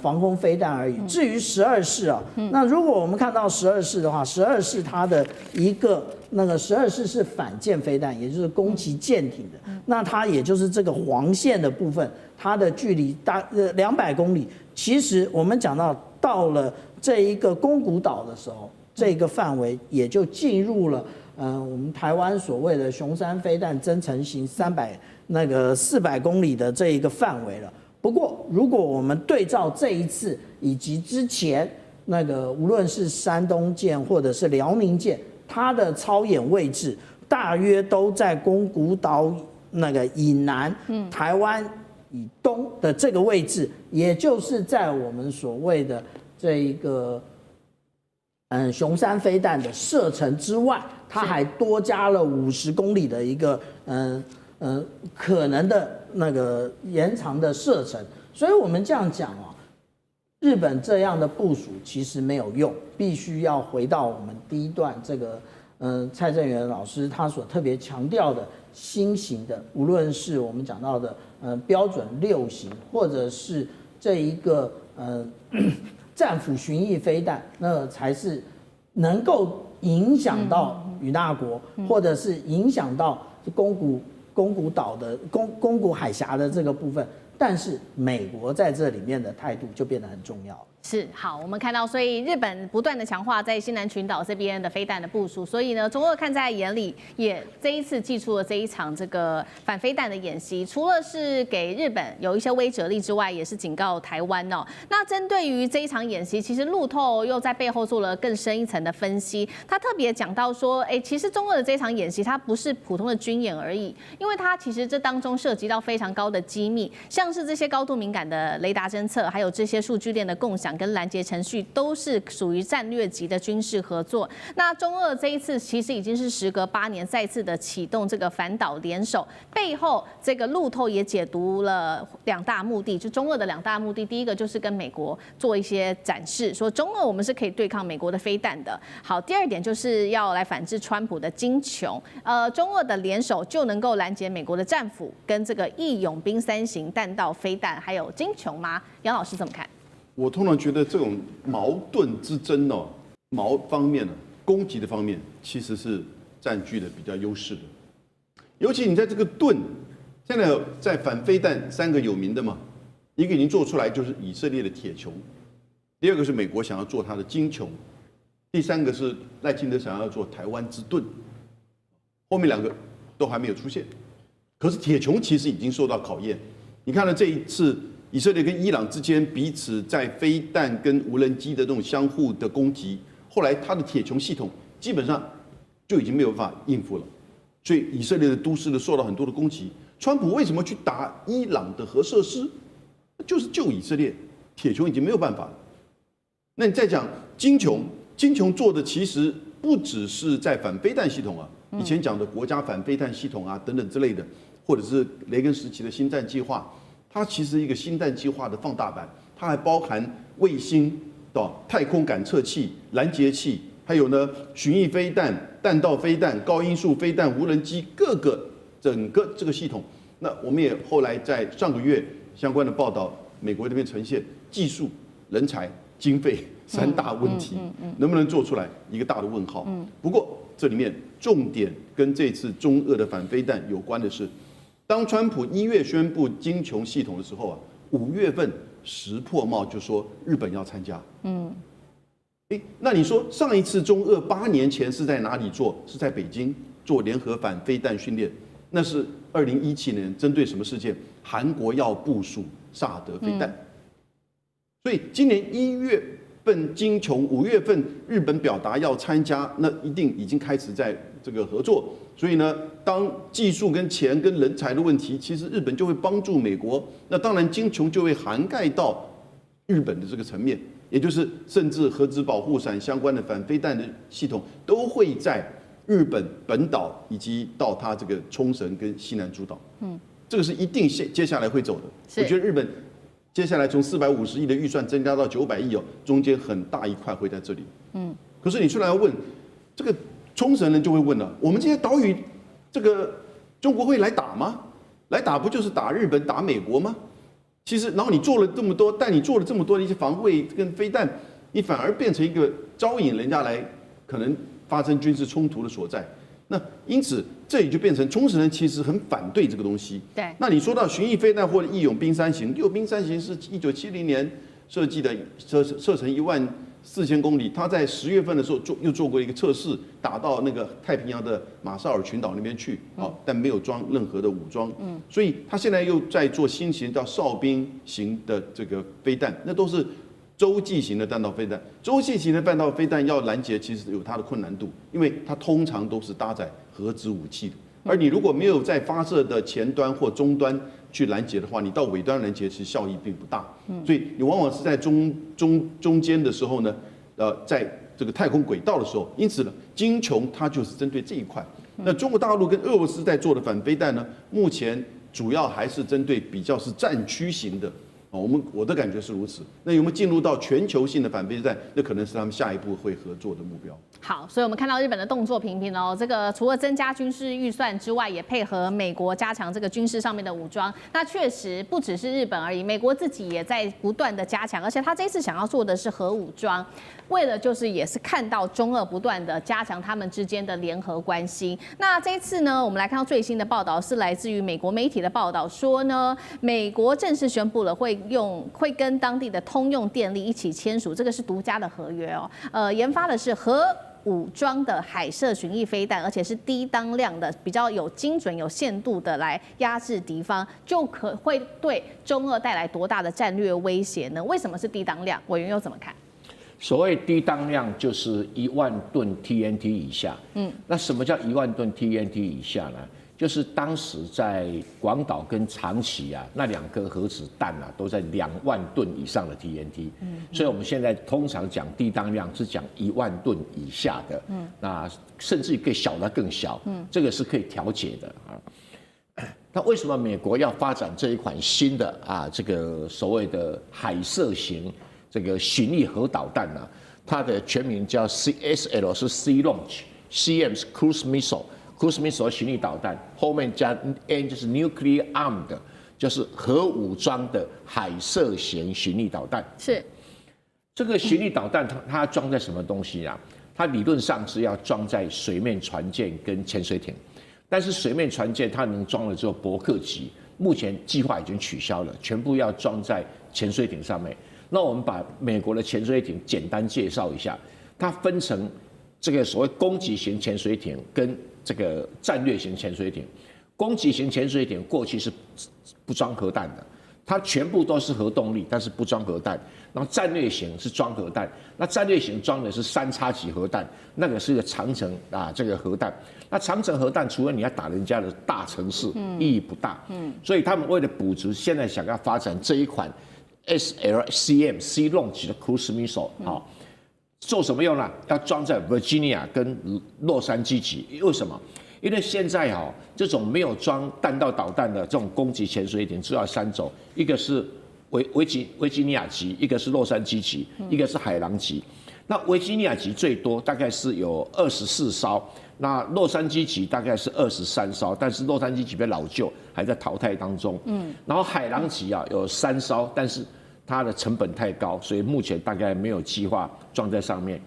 防空飞弹而已。至于12式啊，那如果我们看到12式的话，12式它的一个12式是反舰飞弹，也就是攻击舰艇的。那它也就是这个黄线的部分，它的距离200公里。其实我们讲到了这一个宫古岛的时候，这个范围也就进入了我们台湾所谓的雄三飞弹增程型400公里的这一个范围了。不过，如果我们对照这一次以及之前无论是山东舰或者是辽宁舰，它的操演位置大约都在宫古岛以南，台湾以东的这个位置，也就是在我们所谓的这一个雄三飞弹的射程之外，它还多加了50公里的一个可能的延长的射程。所以我们这样讲啊，日本这样的部署其实没有用，必须要回到我们第一段这个蔡正元老师他所特别强调的新型的，无论是我们讲到的标准6型，或者是这一个战斧巡弋飞弹，那才是能够影响到与那国，或者是影响到宫古岛的宫古海峡的这个部分。但是美国在这里面的态度就变得很重要了。
是好，我们看到，所以日本不断的强化在西南群岛这边的飞弹的部署，所以呢，中俄看在眼里，也这一次祭出了这一场这个反飞弹的演习，除了是给日本有一些威慑力之外，也是警告台湾哦。那针对于这一场演习，其实路透又在背后做了更深一层的分析，他特别讲到说，其实中俄的这一场演习，它不是普通的军演而已，因为它其实这当中涉及到非常高的机密，像是这些高度敏感的雷达侦测，还有这些数据链的共享跟拦截程序，都是属于战略级的军事合作。那中俄这一次其实已经是时隔8年再次的启动这个反导联手，背后这个路透也解读了2大目的，就中俄的2大目的，第一个就是跟美国做一些展示，说中俄我们是可以对抗美国的飞弹的。好，第2点就是要来反制川普的金琼，中俄的联手就能够拦截美国的战斧跟这个义勇兵3型弹道飞弹，还有金琼吗？杨老师怎么看？
我通常觉得这种矛盾之争哦，矛方面呢，攻击的方面其实是占据了比较优势的。尤其你在这个盾，现在在反飞弹3个有名的嘛，一个已经做出来就是以色列的铁穹，第2个是美国想要做它的金穹，第3个是赖清德想要做台湾之盾，后面2个都还没有出现。可是铁穹其实已经受到考验，你看了这一次。以色列跟伊朗之间彼此在飞弹跟无人机的这种相互的攻击，后来它的铁穹系统基本上就已经没有办法应付了，所以以色列的都市呢受到很多的攻击。川普为什么去打伊朗的核设施？就是救以色列，铁穹已经没有办法了。那你再讲金穹，金穹做的其实不只是在反飞弹系统啊，以前讲的国家反飞弹系统啊等等之类的，或者是雷根时期的星战计划。它其实一个星弹计划的放大版，它还包含卫星、太空感测器、拦截器，还有呢巡弋飞弹、弹道飞弹、高音速飞弹、无人机，整个这个系统。那我们也后来在上个月相关的报道，美国这边呈现技术、人才、经费3大问题，能不能做出来一个大的问号。不过这里面重点跟这次中俄的反飞弹有关的是，当川普1月宣布金琼系统的时候啊，5月份石破茂就说日本要参加。那你说上一次中俄8年前是在哪里做？是在北京做联合反飞弹训练，那是2017年针对什么事件？韩国要部署萨德飞弹，所以今年1月份金琼，5月份日本表达要参加，那一定已经开始在这个合作。所以呢，当技术跟钱跟人才的问题，其实日本就会帮助美国。那当然金琼就会涵盖到日本的这个层面，也就是甚至核子保护伞相关的反飞弹的系统都会在日本本岛以及到它这个冲绳跟西南诸岛。这个是一定接下来会走的。我觉得日本接下来从450亿的预算增加到900亿哦，中间很大一块会在这里。可是你出来要问这个冲绳人就会问了：我们这些岛屿，这个中国会来打吗？来打不就是打日本、打美国吗？其实，然后你做了这么多，但你做了这么多的一些防卫跟飞弹，你反而变成一个招引人家来可能发生军事冲突的所在。那因此，这也就变成冲绳人其实很反对这个东西。
对。那
你说到巡弋飞弹或者义勇兵3型，6兵3型是1970年设计的，射程14000公里。他在10月份的时候又做过一个测试，打到那个太平洋的马绍尔群岛那边去，但没有装任何的武装。所以他现在又在做新型叫哨兵型的这个飞弹，那都是洲际型的弹道飞弹。洲际型的弹道飞弹要拦截，其实有它的困难度，因为它通常都是搭载核子武器的。而你如果没有在发射的前端或终端去拦截的话，你到尾端拦截其实效益并不大。所以你往往是在中间的时候呢，在这个太空轨道的时候，因此呢，金琼它就是针对这一块。那中国大陆跟俄罗斯在做的反飞弹呢，目前主要还是针对比较是战区型的。我的感觉是如此。那有没有进入到全球性的反飞弹？那可能是他们下一步会合作的目标。
好，所以我们看到日本的动作频频哦。这个除了增加军事预算之外，也配合美国加强这个军事上面的武装。那确实不只是日本而已，美国自己也在不断的加强，而且他这次想要做的是核武装，为了就是也是看到中俄不断的加强他们之间的联合关系。那这一次呢，我们来看到最新的报道是来自于美国媒体的报道，说呢，美国正式宣布了会跟当地的通用电力一起签署，这个是独家的合约哦。研发的是核武装的海射巡弋飞弹，而且是低当量的，比较有精准、有限度的来压制敌方，就会对中俄带来多大的战略威胁呢？为什么是低当量？委员又怎么看？
所谓低当量就是1万吨 TNT 以下。那什么叫1万吨 TNT 以下呢？就是当时在广岛跟长崎啊，那2颗核子弹啊，都在2万吨以上的 TNT。所以我们现在通常讲低当量是讲1万吨以下的。那甚至可以小的更小。这个是可以调节的啊。那为什么美国要发展这一款新的这个所谓的海射型这个巡弋核导弹呢？它的全名叫 CSL， 是 Sea Launch，CM 是 Cruise Missile。Cruise Missile 巡弋导弹，后面加 N 就是 Nuclear Armed， 就是核武装的海射型巡弋导弹。
是
这个巡弋导弹它装在什么东西啊？它理论上是要装在水面船舰跟潜水艇，但是水面船舰它能装的只有伯克级，目前计划已经取消了，全部要装在潜水艇上面。那我们把美国的潜水艇简单介绍一下，它分成这个所谓攻击型潜水艇跟这个战略型潜水艇。攻击型潜水艇过去是不装核弹的，它全部都是核动力，但是不装核弹。然后战略型是装核弹，那战略型装的是3x级核弹，那个是个长程这个核弹。那长程核弹除了你要打人家的大城市，意义不大。所以他们为了补足，现在想要发展这一款 SLCM Sea Launch 的 Cruise Missile，做什么用呢？要装在 Virginia 跟洛杉矶级。为什么？因为现在这种没有装弹道导弹的这种攻击潜水艇，主要3种，一个是维吉尼亚级，一个是洛杉矶级，一个是海狼级。那维吉尼亚级最多大概是有24艘，那洛杉矶级大概是23艘，但是洛杉矶级比较老旧，还在淘汰当中。然后海狼级有3艘，但是它的成本太高，所以目前大概没有计划装在上面。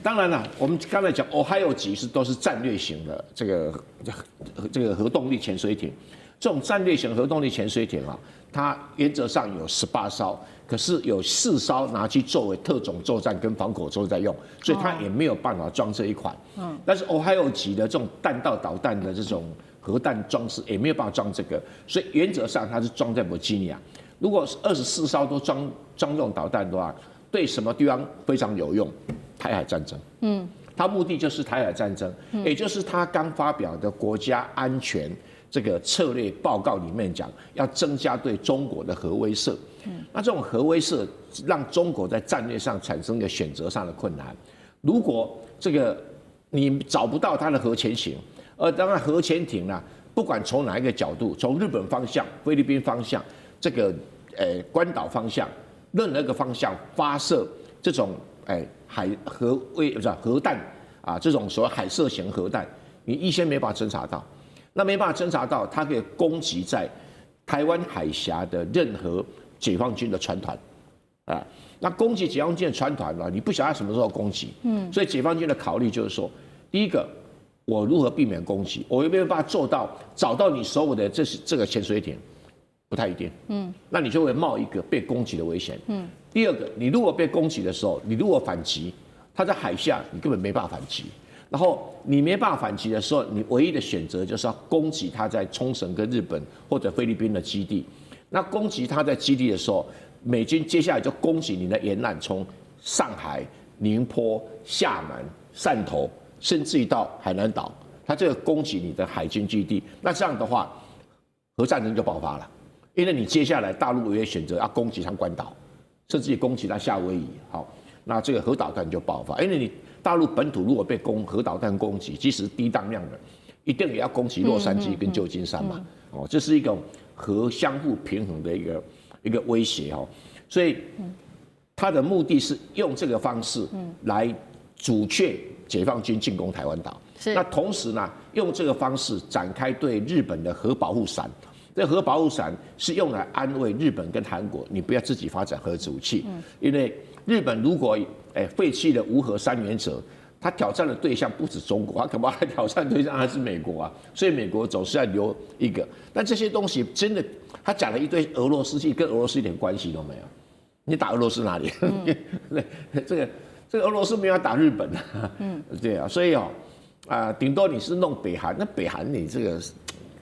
当然了，我们刚才讲 Ohio 级都是战略型的这个核动力潜水艇，这种战略型核动力潜水艇啊，它原则上有18艘，可是有4艘拿去作为特种作战跟防口作战用，所以它也没有办法装这一款。但是 Ohio 级的这种弹道导弹的这种核弹装置也没有办法装这个，所以原则上它是装在维吉尼亚。如果24艘都装这种导弹的话，对什么地方非常有用？台海战争。它目的就是台海战争，也就是他刚发表的国家安全这个策略报告里面讲，要增加对中国的核威慑。那这种核威慑让中国在战略上产生一个选择上的困难。如果这个你找不到它的核潜艇，当然核潜艇呢，不管从哪一个角度，从日本方向、菲律宾方向、这个关岛方向，任何一个方向发射这种核弹啊，这种所谓海射型核弹，你预先没办法侦察到，那没办法侦察到，它可以攻击在台湾海峡的任何解放军的船团，啊，那攻击解放军的船团呢，你不晓得什么时候攻击，所以解放军的考虑就是说，第一个，我如何避免攻击，我有没有办法做到找到你所有的这个潜水艇，不太一定，那你就会冒一个被攻击的危险，第二个，你如果被攻击的时候，你如果反击，他在海下，你根本没办法反击。然后你没办法反击的时候，你唯一的选择就是要攻击他在冲绳跟日本或者菲律宾的基地。那攻击他在基地的时候，美军接下来就攻击你的沿岸，从上海、宁波、厦门、汕头，甚至于到海南岛，他这个攻击你的海军基地。那这样的话，核战争就爆发了，因为你接下来大陆也选择要攻击上关岛。甚至于攻击到夏威夷，好，那这个核导弹就爆发。因为你大陆本土如果被核导弹攻击，即使低当量的，一定也要攻击洛杉矶跟旧金山嘛。哦，这是一种核相互平衡的一个威胁哦。所以他的目的是用这个方式来阻却解放军进攻台湾岛。那同时呢，用这个方式展开对日本的核保护伞。这核保护伞是用来安慰日本跟韩国，你不要自己发展核子武器，因为日本如果废弃了无核3原则，他挑战的对象不止中国，他恐怕他挑战对象还是美国啊，所以美国总是要留一个。但这些东西真的，他讲了一堆俄罗斯，其实跟俄罗斯一点关系都没有。你打俄罗斯哪里？这个俄罗斯没有打日本啊，对啊，所以顶多你是弄北韩，那北韩你这个。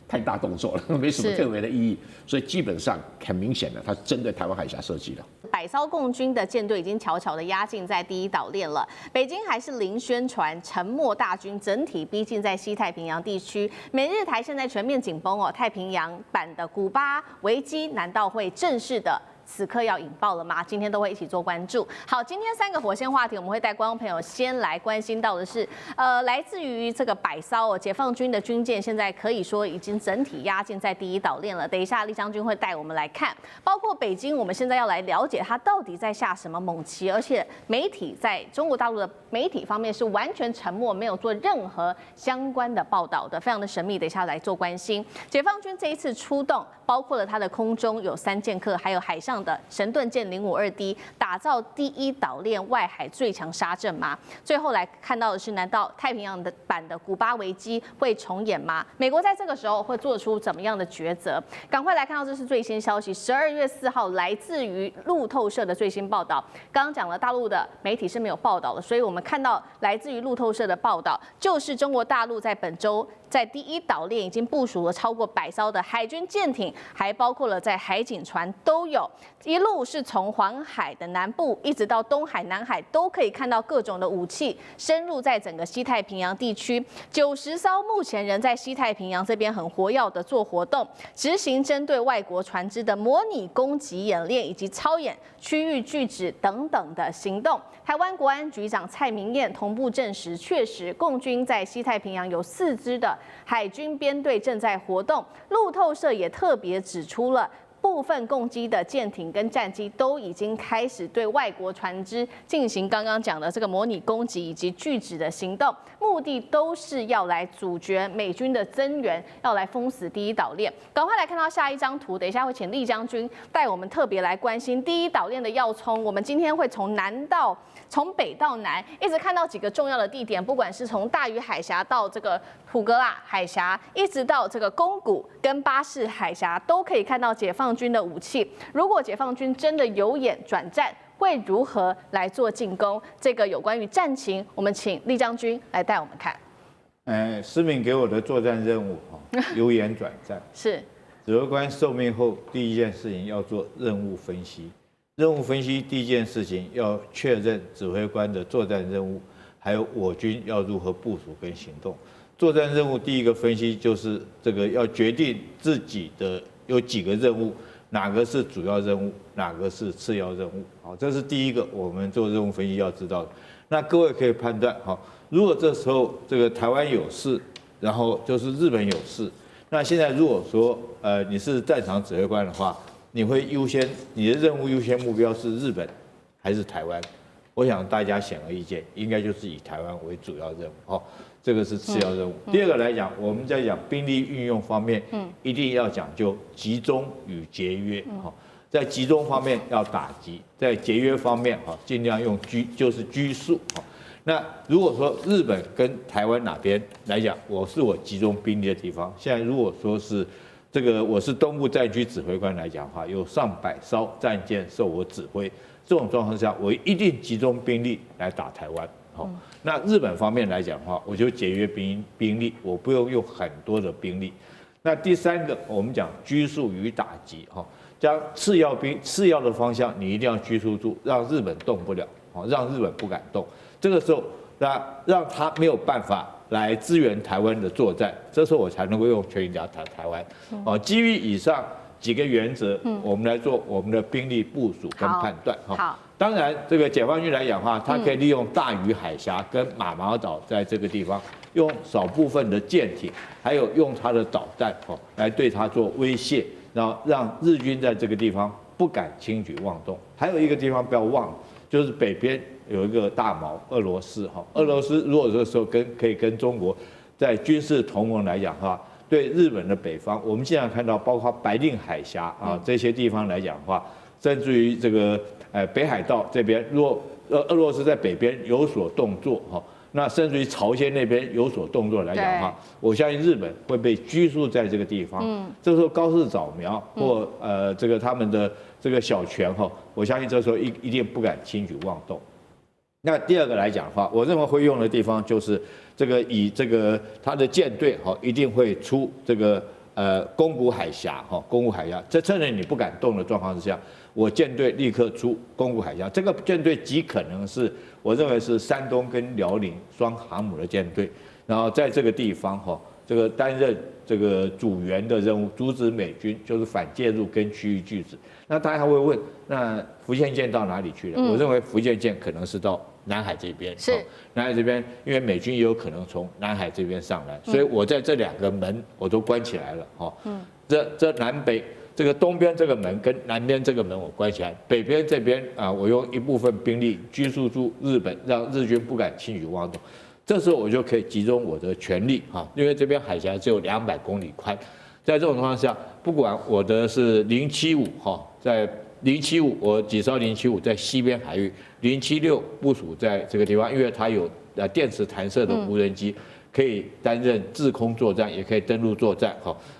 太大动作了，没什么特别的意义，所以基本上很明显的，它针对台湾海峡设计的。
100艘共军的舰队已经悄悄的压境在第一岛链了，北京还是零宣传，沉默大军整体逼近在西太平洋地区。美日台现在全面紧绷哦，太平洋版的古巴危机难道会正式的？此刻要引爆了吗？今天都会一起做关注。好，今天3个火线话题，我们会带观众朋友先来关心到的是，来自于这个100艘解放军的军舰，现在可以说已经整体压境在第一岛链了。等一下，厉将军会带我们来看，包括北京，我们现在要来了解它到底在下什么猛棋，而且媒体在中国大陆的媒体方面是完全沉默，没有做任何相关的报道的，非常的神秘。等一下来做关心。解放军这一次出动，包括了它的空中有3舰客，还有海上的神盾舰052D， 打造第一岛链外海最强沙阵吗？最后来看到的是，难道太平洋的版的古巴危机会重演吗？美国在这个时候会做出怎么样的抉择？赶快来看到这是最新消息，12月4号来自于路透社的最新报道。刚刚讲了，大陆的媒体是没有报道的，所以我们看到来自于路透社的报道，就是中国大陆在本周在第一岛链已经部署了超过100艘的海军舰艇，还包括了在海警船都有。一路是从黄海的南部一直到东海、南海，都可以看到各种的武器深入在整个西太平洋地区。90艘目前仍在西太平洋这边很活跃的做活动，执行针对外国船只的模拟攻击演练以及操演区域拒止等等的行动。台湾国安局长蔡明彦同步证实，确实共军在西太平洋有4支的海军编队正在活动。路透社也特别指出了，部分共机的舰艇跟战机都已经开始对外国船只进行刚刚讲的这个模拟攻击以及拒止的行动，目的都是要来阻绝美军的增援，要来封死第一岛链。赶快来看到下一张图，等一下会请厉将军带我们特别来关心第一岛链的要冲。我们今天会从北到南，一直看到几个重要的地点，不管是从大隅海峡到这个普格拉海峡，一直到这个宫古跟巴士海峡，都可以看到解放军的武器。如果解放军真的有眼转战，会如何来做进攻？这个有关于战情，我们请厉将军来带我们看。
思敏给我的作战任务由眼转战。
是
指挥官受命后，第一件事情要做任务分析。任务分析第一件事情要确认指挥官的作战任务，还有我军要如何部署跟行动。作战任务第一个分析就是这个要决定自己的有几个任务，哪个是主要任务，哪个是次要任务。好，这是第一个我们做任务分析要知道的。那各位可以判断，好，如果这时候这个台湾有事，然后就是日本有事，那现在如果说你是战场指挥官的话，你会优先你的任务优先目标是日本还是台湾？我想大家显而易见，应该就是以台湾为主要任务。好，这个是次要任务。第二个来讲，我们在讲兵力运用方面，一定要讲究集中与节约。好，在集中方面要打击，在节约方面尽量用拘束。那如果说日本跟台湾哪边来讲，我集中兵力的地方，现在如果说是这个我是东部战区指挥官来讲的话，有上百艘战舰受我指挥，这种状况下，我一定集中兵力来打台湾。好，那日本方面来讲的话，我就节约兵力，我不用很多的兵力。那第三个，我们讲拘束与打击，将次要的方向你一定要拘束住，让日本动不了，让日本不敢动。这个时候，让他没有办法来支援台湾的作战，这时候我才能够用全力打台湾。基于以上几个原则，我们来做我们的兵力部署跟判断。
好，
当然这个解放军来讲的话，它可以利用大隅海峡跟马毛岛在这个地方，用少部分的舰艇，还有用它的导弹来对它做威胁，然后让日军在这个地方不敢轻举妄动。还有一个地方不要忘了，就是北边有一个大毛俄罗斯。俄罗斯如果这时候可以跟中国在军事同盟来讲的话，对日本的北方，我们现在看到包括白令海峡这些地方来讲的话，甚至于这个北海道这边，如果俄罗斯在北边有所动作那甚至于朝鲜那边有所动作来讲的话，我相信日本会被拘束在这个地方。这时候高市早苗或这个他们的这个小泉我相信这时候一定不敢轻举妄动。那第二个来讲的话，我认为会用的地方就是这个以这个他的舰队一定会出这个宫古海峡宫古海峡，这趁着你不敢动的状况之下，我舰队立刻出宫古海峡。这个舰队极可能是我认为是山东跟辽宁双航母的舰队，然后在这个地方这个担任这个主援的任务，阻止美军就是反介入跟区域拒止。那大家还会问，那福建舰到哪里去了？我认为福建舰可能是到南海这边，
是
南海这边，因为美军也有可能从南海这边上来，所以我在这两个门我都关起来了这南北这个东边这个门跟南边这个门我关起来，北边这边我用一部分兵力拘束住日本，让日军不敢轻举妄动。这时候我就可以集中我的全力因为这边海峡只有200公里宽，在这种情况下，不管我的是075在075，我几艘075在西边海域，076部署在这个地方，因为它有电磁弹射的无人机，可以担任制空作战，也可以登陆作战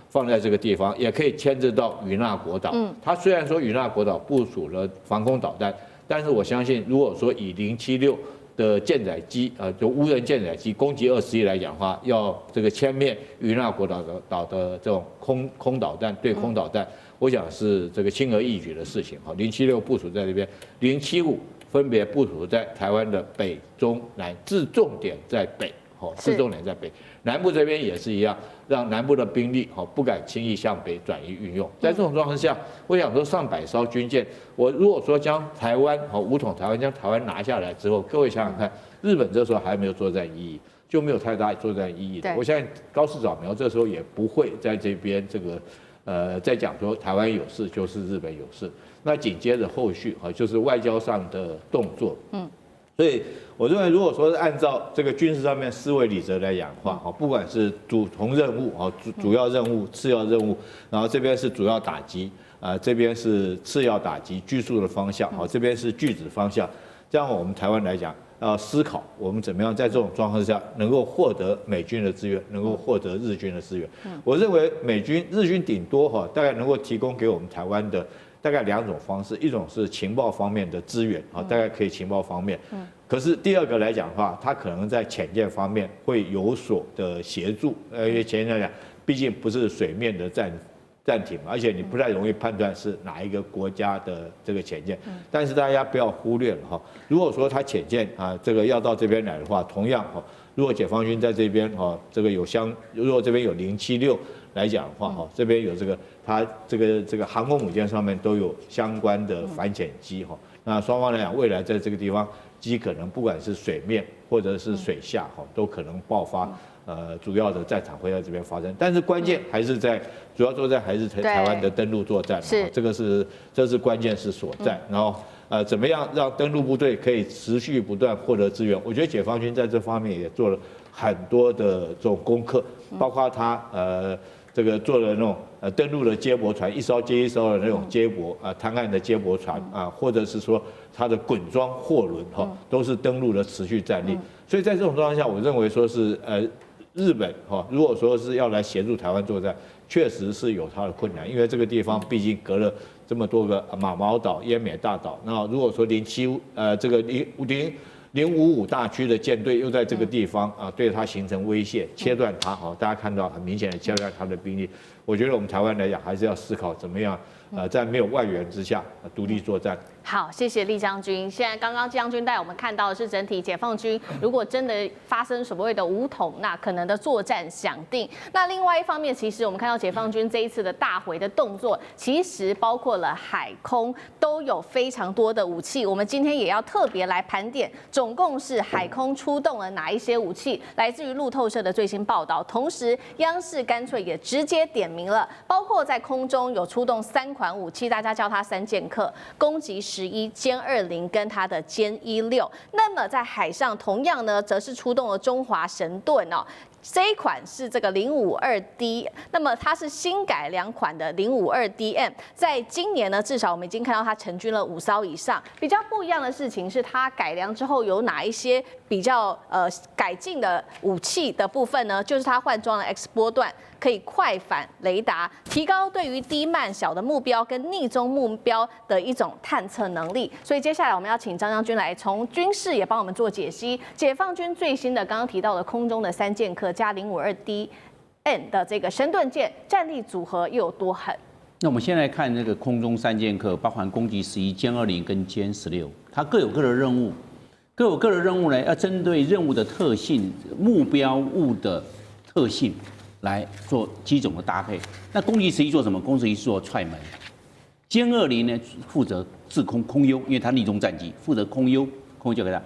放在这个地方，也可以牵制到与那国岛。它虽然说与那国岛部署了防空导弹，但是我相信，如果说以076的舰载机就无人舰载机攻击21来讲的话，要这个歼灭与那国岛的这种空导弹对空导弹，我想是这个轻而易举的事情。076部署在这边，075分别部署在台湾的北、中、南，置重点在北。置重点在北，南部这边也是一样，让南部的兵力不敢轻易向北转移运用。在这种状况下，我想说上百艘军舰，我如果说将台湾武统台湾，将台湾拿下来之后，各位想想看，日本这时候还没有作战意义，就没有太大作战意义的。我相信高市早苗这时候也不会在这边这个在讲说台湾有事就是日本有事，那紧接着后续就是外交上的动作，所以我认为如果说是按照这个军事上面思维理则来讲的话，不管是主从任务主要任务、次要任务，然后这边是主要打击这边是次要打击拘束的方向，这边是拒止方向，这样我们台湾来讲。要思考我们怎么样在这种状况下能够获得美军的资源，能够获得日军的资源。我认为日军顶多大概能够提供给我们台湾的大概2种方式，一种是情报方面的资源大概可以情报方面。可是第二个来讲的话，它可能在潜舰方面会有所的协助，因为潜舰来讲，毕竟不是水面的暂停嘛，而且你不太容易判断是哪一个国家的这个潜舰。但是大家不要忽略了如果说它潜舰这个要到这边来的话，同样如果解放军在这边这个如果这边有076来讲的话这边有它这个航空母舰上面都有相关的反潜机那双方来讲，未来在这个地方极可能不管是水面或者是水下都可能爆发。主要的战场会在这边发生，但是关键还是主要作战还是台湾的登陆作战，这是关键是所在。然后怎么样让登陆部队可以持续不断获得资源？我觉得解放军在这方面也做了很多的这种功课，包括他这个做了那种登陆的接驳船，一艘接一艘的那种接驳滩岸的接驳船或者是说它的滚装货轮都是登陆的持续战力。所以在这种状况下，我认为说是日本如果说是要来协助台湾作战，确实是有它的困难，因为这个地方毕竟隔了这么多个马毛岛、奄美大岛。那如果说这个055大区的舰队又在这个地方对它形成威胁，切断它大家看到很明显的切断它的兵力。我觉得我们台湾来讲，还是要思考怎么样在没有外援之下独立作战。
好，谢谢厉将军。现在刚刚将军带我们看到的是整体解放军，如果真的发生所谓的武统，那可能的作战想定。那另外一方面，其实我们看到解放军这一次的大回的动作，其实包括了海空都有非常多的武器。我们今天也要特别来盘点，总共是海空出动了哪一些武器？来自于路透社的最新报道，同时央视干脆也直接点名了，包括在空中有出动3款武器，大家叫它3剑客，攻击11、歼20跟它的歼16。那么在海上同样呢，则是出动了中华神盾哦。这一款是这个052D， 那么它是新改良款的052DM， 在今年呢，至少我们已经看到它成军了5艘以上。比较不一样的事情是，它改良之后有哪一些比较改进的武器的部分呢？就是它换装了 X 波段，可以快反雷达，提高对于低慢小的目标跟逆中目标的一种探测能力。所以接下来我们要请张将军来从军事也帮我们做解析，解放军最新的刚刚提到的空中的3剑客加052DN 的这个神盾舰战力组合又有多狠？
那我们先来看这个空中3剑客，包含攻击11、歼20跟歼16，它各有各的任务，各有各的任务呢，要针对任务的特性、目标物的特性来做机种的搭配。那攻击11做什么？攻击11是做踹门，歼20呢负责制空空优，因为它逆中战机，负责空优交给它。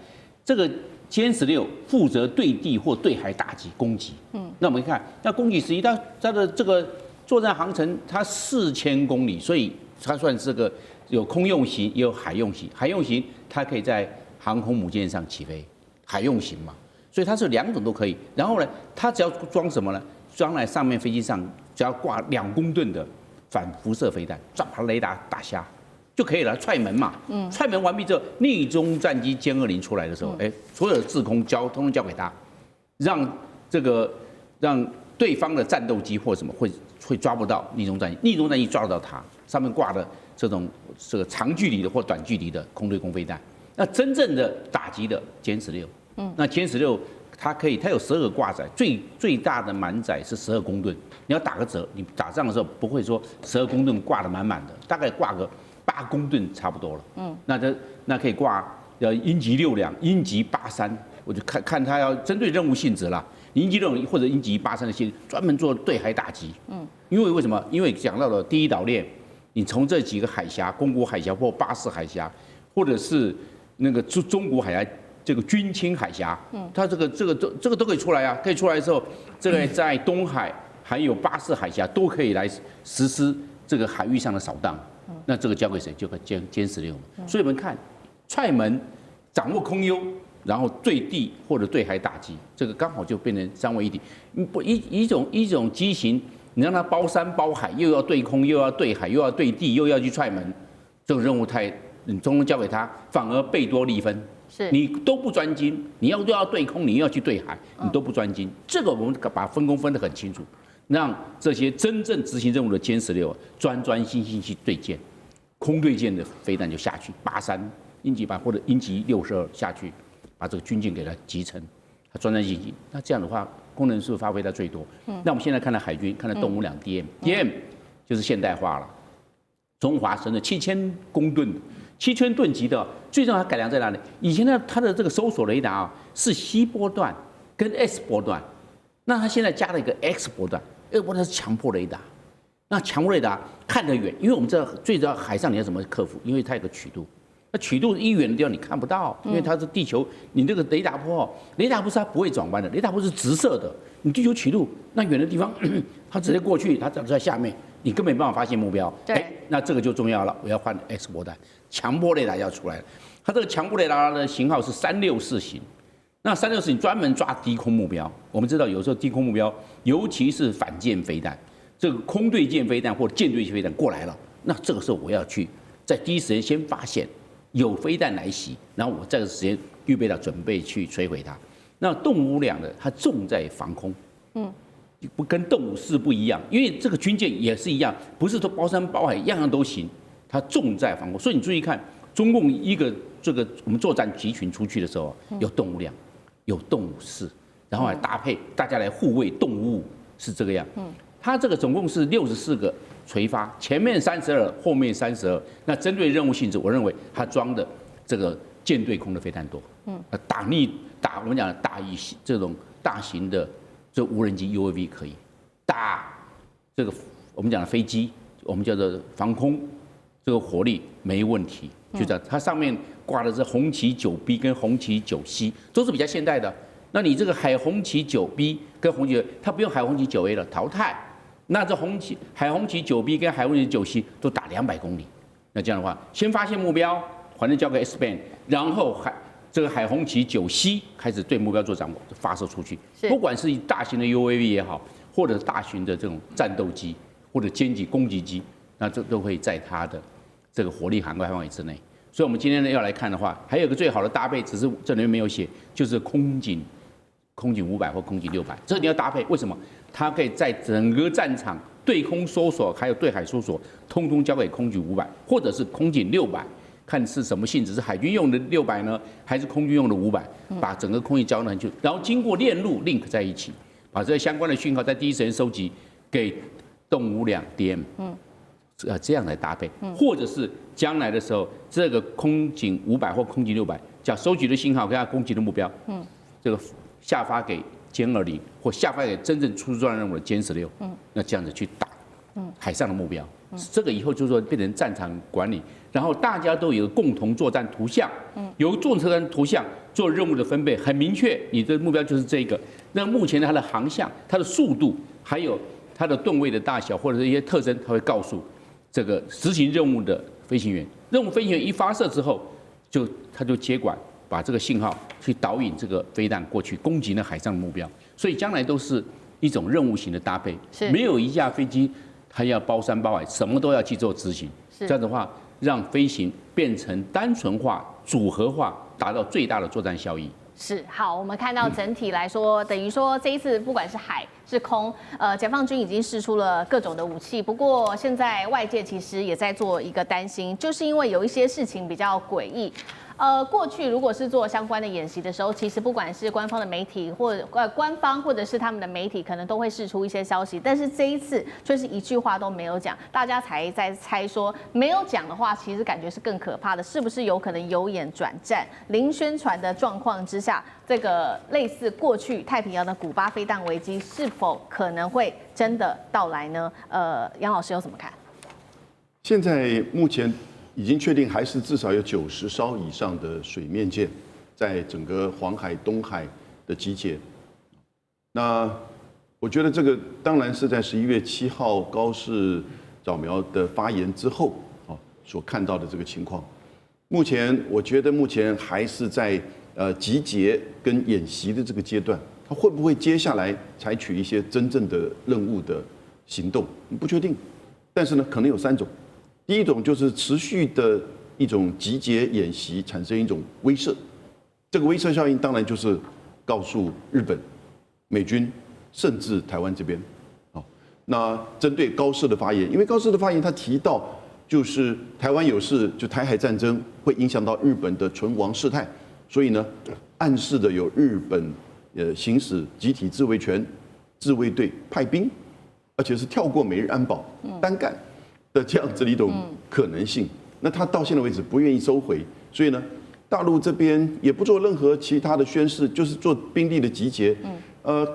这个歼16负责对地或对海打击攻击。那我们看，那攻击11，它的这个作战航程它4000公里，所以它算是个有空用型也有海用型。海用型它可以在航空母舰上起飞，海用型嘛，所以它是2种都可以。然后呢，它只要装什么呢？装在上面飞机上，只要挂2公吨的反辐射飞弹，把雷达打瞎就可以了，踹门嘛。踹门完毕之后，逆中战机歼20出来的时候，所有的制空通通交给他，让对方的战斗机或什么会抓不到逆中战机，逆中战机抓得到它，上面挂的这个长距离的或短距离的空对空飞弹。那真正的打击的歼16，那歼16它有12个挂载，最大的满载是12公吨。你要打个折，你打仗的时候不会说12公吨挂得满满的，大概挂个8公吨差不多了。那可以挂鹰击6两、鹰击83，我就看它要针对任务性质啦。鹰击6两或者鹰击83的性质，专门做对海打击。因为为什么？因为讲到了第一岛链，你从这几个海峡，宫古海峡或巴士海峡，或者是那个中国海峡。这个军青海峡，它这个都可以出来啊！可以出来的时候，这个在东海还有巴士海峡都可以来实施这个海域上的扫荡。那这个交给谁？就给歼16嘛。所以我们看踹门掌握空优，然后对地或者对海打击，这个刚好就变成三位一体。不一种机型，你让它包山包海，又要对空，又要对海，又要对地，又要去踹门，这个任务你通通交给他，反而贝多利分。你都不专精，你又要对空，你又要去对海，你都不专精。这个我们把分工分得很清楚，让这些真正执行任务的歼16专心去对舰，空对舰的飞弹就下去，83鹰击8或者鹰击62下去，把这个军舰给它集成，它专心进行。那这样的话，功能是发挥到最多。那我们现在看到海军，看到动5两 DM 就是现代化了，中华神的7000公吨。7000吨级的，最重要它改良在哪里？以前呢，它的这个搜索雷达是 C 波段跟 S 波段，那它现在加了一个 X 波段，X 波段是强迫雷达。那强迫雷达看得远，因为我们知道最主要海上你要怎么克服？因为它有个曲度，那曲度一远的地方你看不到，因为它是地球，你这个雷达波是它不会转弯的，雷达波是直射的，你地球曲度那远的地方，它直接过去，它在下面。你根本没办法发现目标，那这个就重要了。我要换 X 波段，强迫雷达要出来了。它这个强迫雷达的型号是364型，那364型专门抓低空目标。我们知道有时候低空目标，尤其是反舰飞弹，这个空对舰飞弹或舰对飞弹过来了，那这个时候我要去在第一时间先发现有飞弹来袭，然后我这个时间预备了准备去摧毁它。那动5两的它重在防空，不跟动54不一样，因为这个军舰也是一样，不是说包山包海样样都行，它重在防空。所以你注意看，中共一个这个我们作战集群出去的时候，有动5两，有动54，然后还搭配大家来护卫动5 5，是这个样。它这个总共是64个垂发，前面32，后面32。那针对任务性质，我认为它装的这个舰对空的飞弹多。我们讲打以这种大型的。这无人机 UAV 可以打这个我们讲的飞机，我们叫做防空，这个火力没问题。就这样，它上面挂的是红旗9B 跟红旗9C，都是比较现代的。那你这个海红旗9B 跟红旗，它不用海红旗9A 了，淘汰。那这海红旗9B 跟海红旗9C 都打200公里。那这样的话，先发现目标，反正交给 S-band， 然后这个海红旗9C 开始对目标做掌握，发射出去。不管是大型的 UAV 也好，或者是大型的这种战斗机或者歼击攻击机，那这都会在它的这个火力涵盖范围之内。所以，我们今天呢要来看的话，还有一个最好的搭配，只是这里面没有写，就是空警500或空警600，这你要搭配。为什么？它可以在整个战场对空搜索还有对海搜索，通通交给空警500，或者是空警600。看是什么性质，是海军用的600呢，还是空军用的500？把整个空域交上去，然后经过链路 link 在一起，把这相关的讯号在第一时间收集给动5两 DM，这样来搭配，或者是将来的时候，这个空警500或空警600，叫收集的信号跟它攻击的目标，这个下发给歼20或下发给真正出作战任务的歼16，那这样子去打海上的目标。这个以后就是说变成战场管理，然后大家都有一个共同作战图像，由作战图像做任务的分配很明确，你的目标就是这个。那目前它的航向、它的速度，还有它的吨位的大小或者是一些特征，它会告诉这个执行任务的飞行员。任务飞行员一发射之后，他就接管，把这个信号去导引这个飞弹过去攻击那海上的目标。所以将来都是一种任务型的搭配，没有一架飞机。它要包山包海，什么都要去做执行。这样的话，让飞行变成单纯化、组合化，达到最大的作战效益。
是好，我们看到整体来说，等于说这一次不管是海是空，解放军已经释出了各种的武器。不过现在外界其实也在做一个担心，就是因为有一些事情比较诡异。过去如果是做相关的演习的时候，其实不管是官方的媒体或官方或者是他们的媒体，可能都会释出一些消息，但是这一次却是一句话都没有讲，大家才在猜说没有讲的话，其实感觉是更可怕的，是不是有可能由演转战？零宣传的状况之下，这个类似过去太平洋的古巴飞弹危机，是否可能会真的到来呢？杨老师有怎么看？
现在目前已经确定，还是至少有90艘以上的水面舰，在整个黄海、东海的集结。那我觉得这个当然是在11月7号高市早苗的发言之后所看到的这个情况。我觉得目前还是在集结跟演习的这个阶段，他会不会接下来采取一些真正的任务的行动，不确定。但是呢，可能有3种。第一种就是持续的一种集结演习，产生一种威慑。这个威慑效应当然就是告诉日本、美军，甚至台湾这边。那针对高市的发言，因为高市的发言他提到，就是台湾有事，就台海战争会影响到日本的存亡事态，所以呢，暗示的有日本行使集体自卫权，自卫队派兵，而且是跳过美日安保单干的这样子的一种可能性。那他到现在为止不愿意收回，所以呢，大陆这边也不做任何其他的宣示，就是做兵力的集结。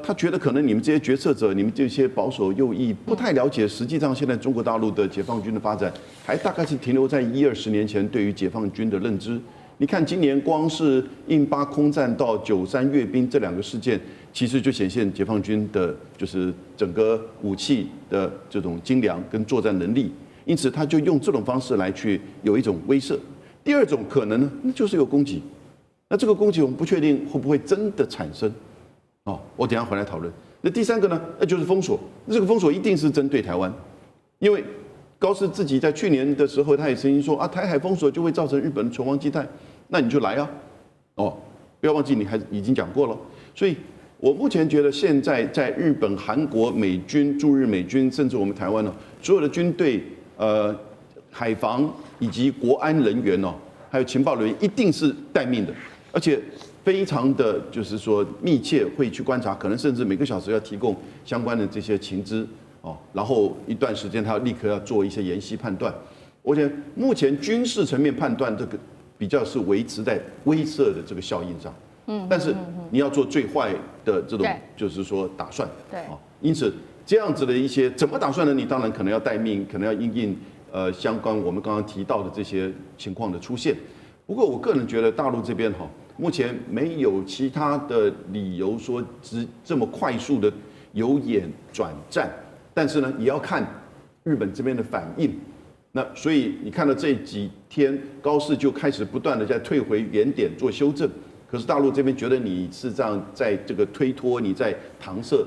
他觉得可能你们这些决策者，你们这些保守右翼不太了解，实际上现在中国大陆的解放军的发展，还大概是停留在10-20年前对于解放军的认知。你看今年光是印巴空战到93阅兵这2个事件，其实就显现解放军的就是整个武器的这种精良跟作战能力。因此，他就用这种方式来去有一种威慑。第二种可能呢，就是有攻击。那这个攻击我们不确定会不会真的产生。我等一下回来讨论。那第3个呢，那就是封锁。这个封锁一定是针对台湾，因为高市自己在去年的时候，他也曾经说台海封锁就会造成日本的存亡积态，那你就来啊。不要忘记你还已经讲过了。所以我目前觉得现在在日本、韩国、美军驻日美军，甚至我们台湾所有的军队、海防以及国安人员还有情报人员，一定是待命的，而且非常的就是说密切会去观察，可能甚至每个小时要提供相关的这些情资然后一段时间他立刻要做一些研析判断。我觉得目前军事层面判断这个比较是维持在威慑的这个效应上，但是你要做最坏的这种就是说打算，因此这样子的一些怎么打算呢？你当然可能要待命，可能要因应相关我们刚刚提到的这些情况的出现。不过我个人觉得大陆这边目前没有其他的理由说这么快速的由演转战，但是呢，也要看日本这边的反应。那所以你看到这几天高市就开始不断的在退回原点做修正，可是大陆这边觉得你是这样在这个推脱，你在搪塞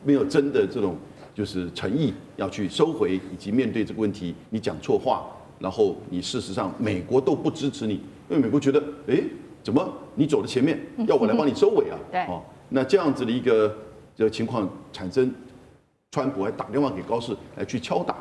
没有真的这种就是诚意要去收回，以及面对这个问题你讲错话，然后你事实上美国都不支持你，因为美国觉得怎么你走的前面，要我来帮你收尾啊？那这样子的一个情况产生，川普还打电话给高市来去敲打。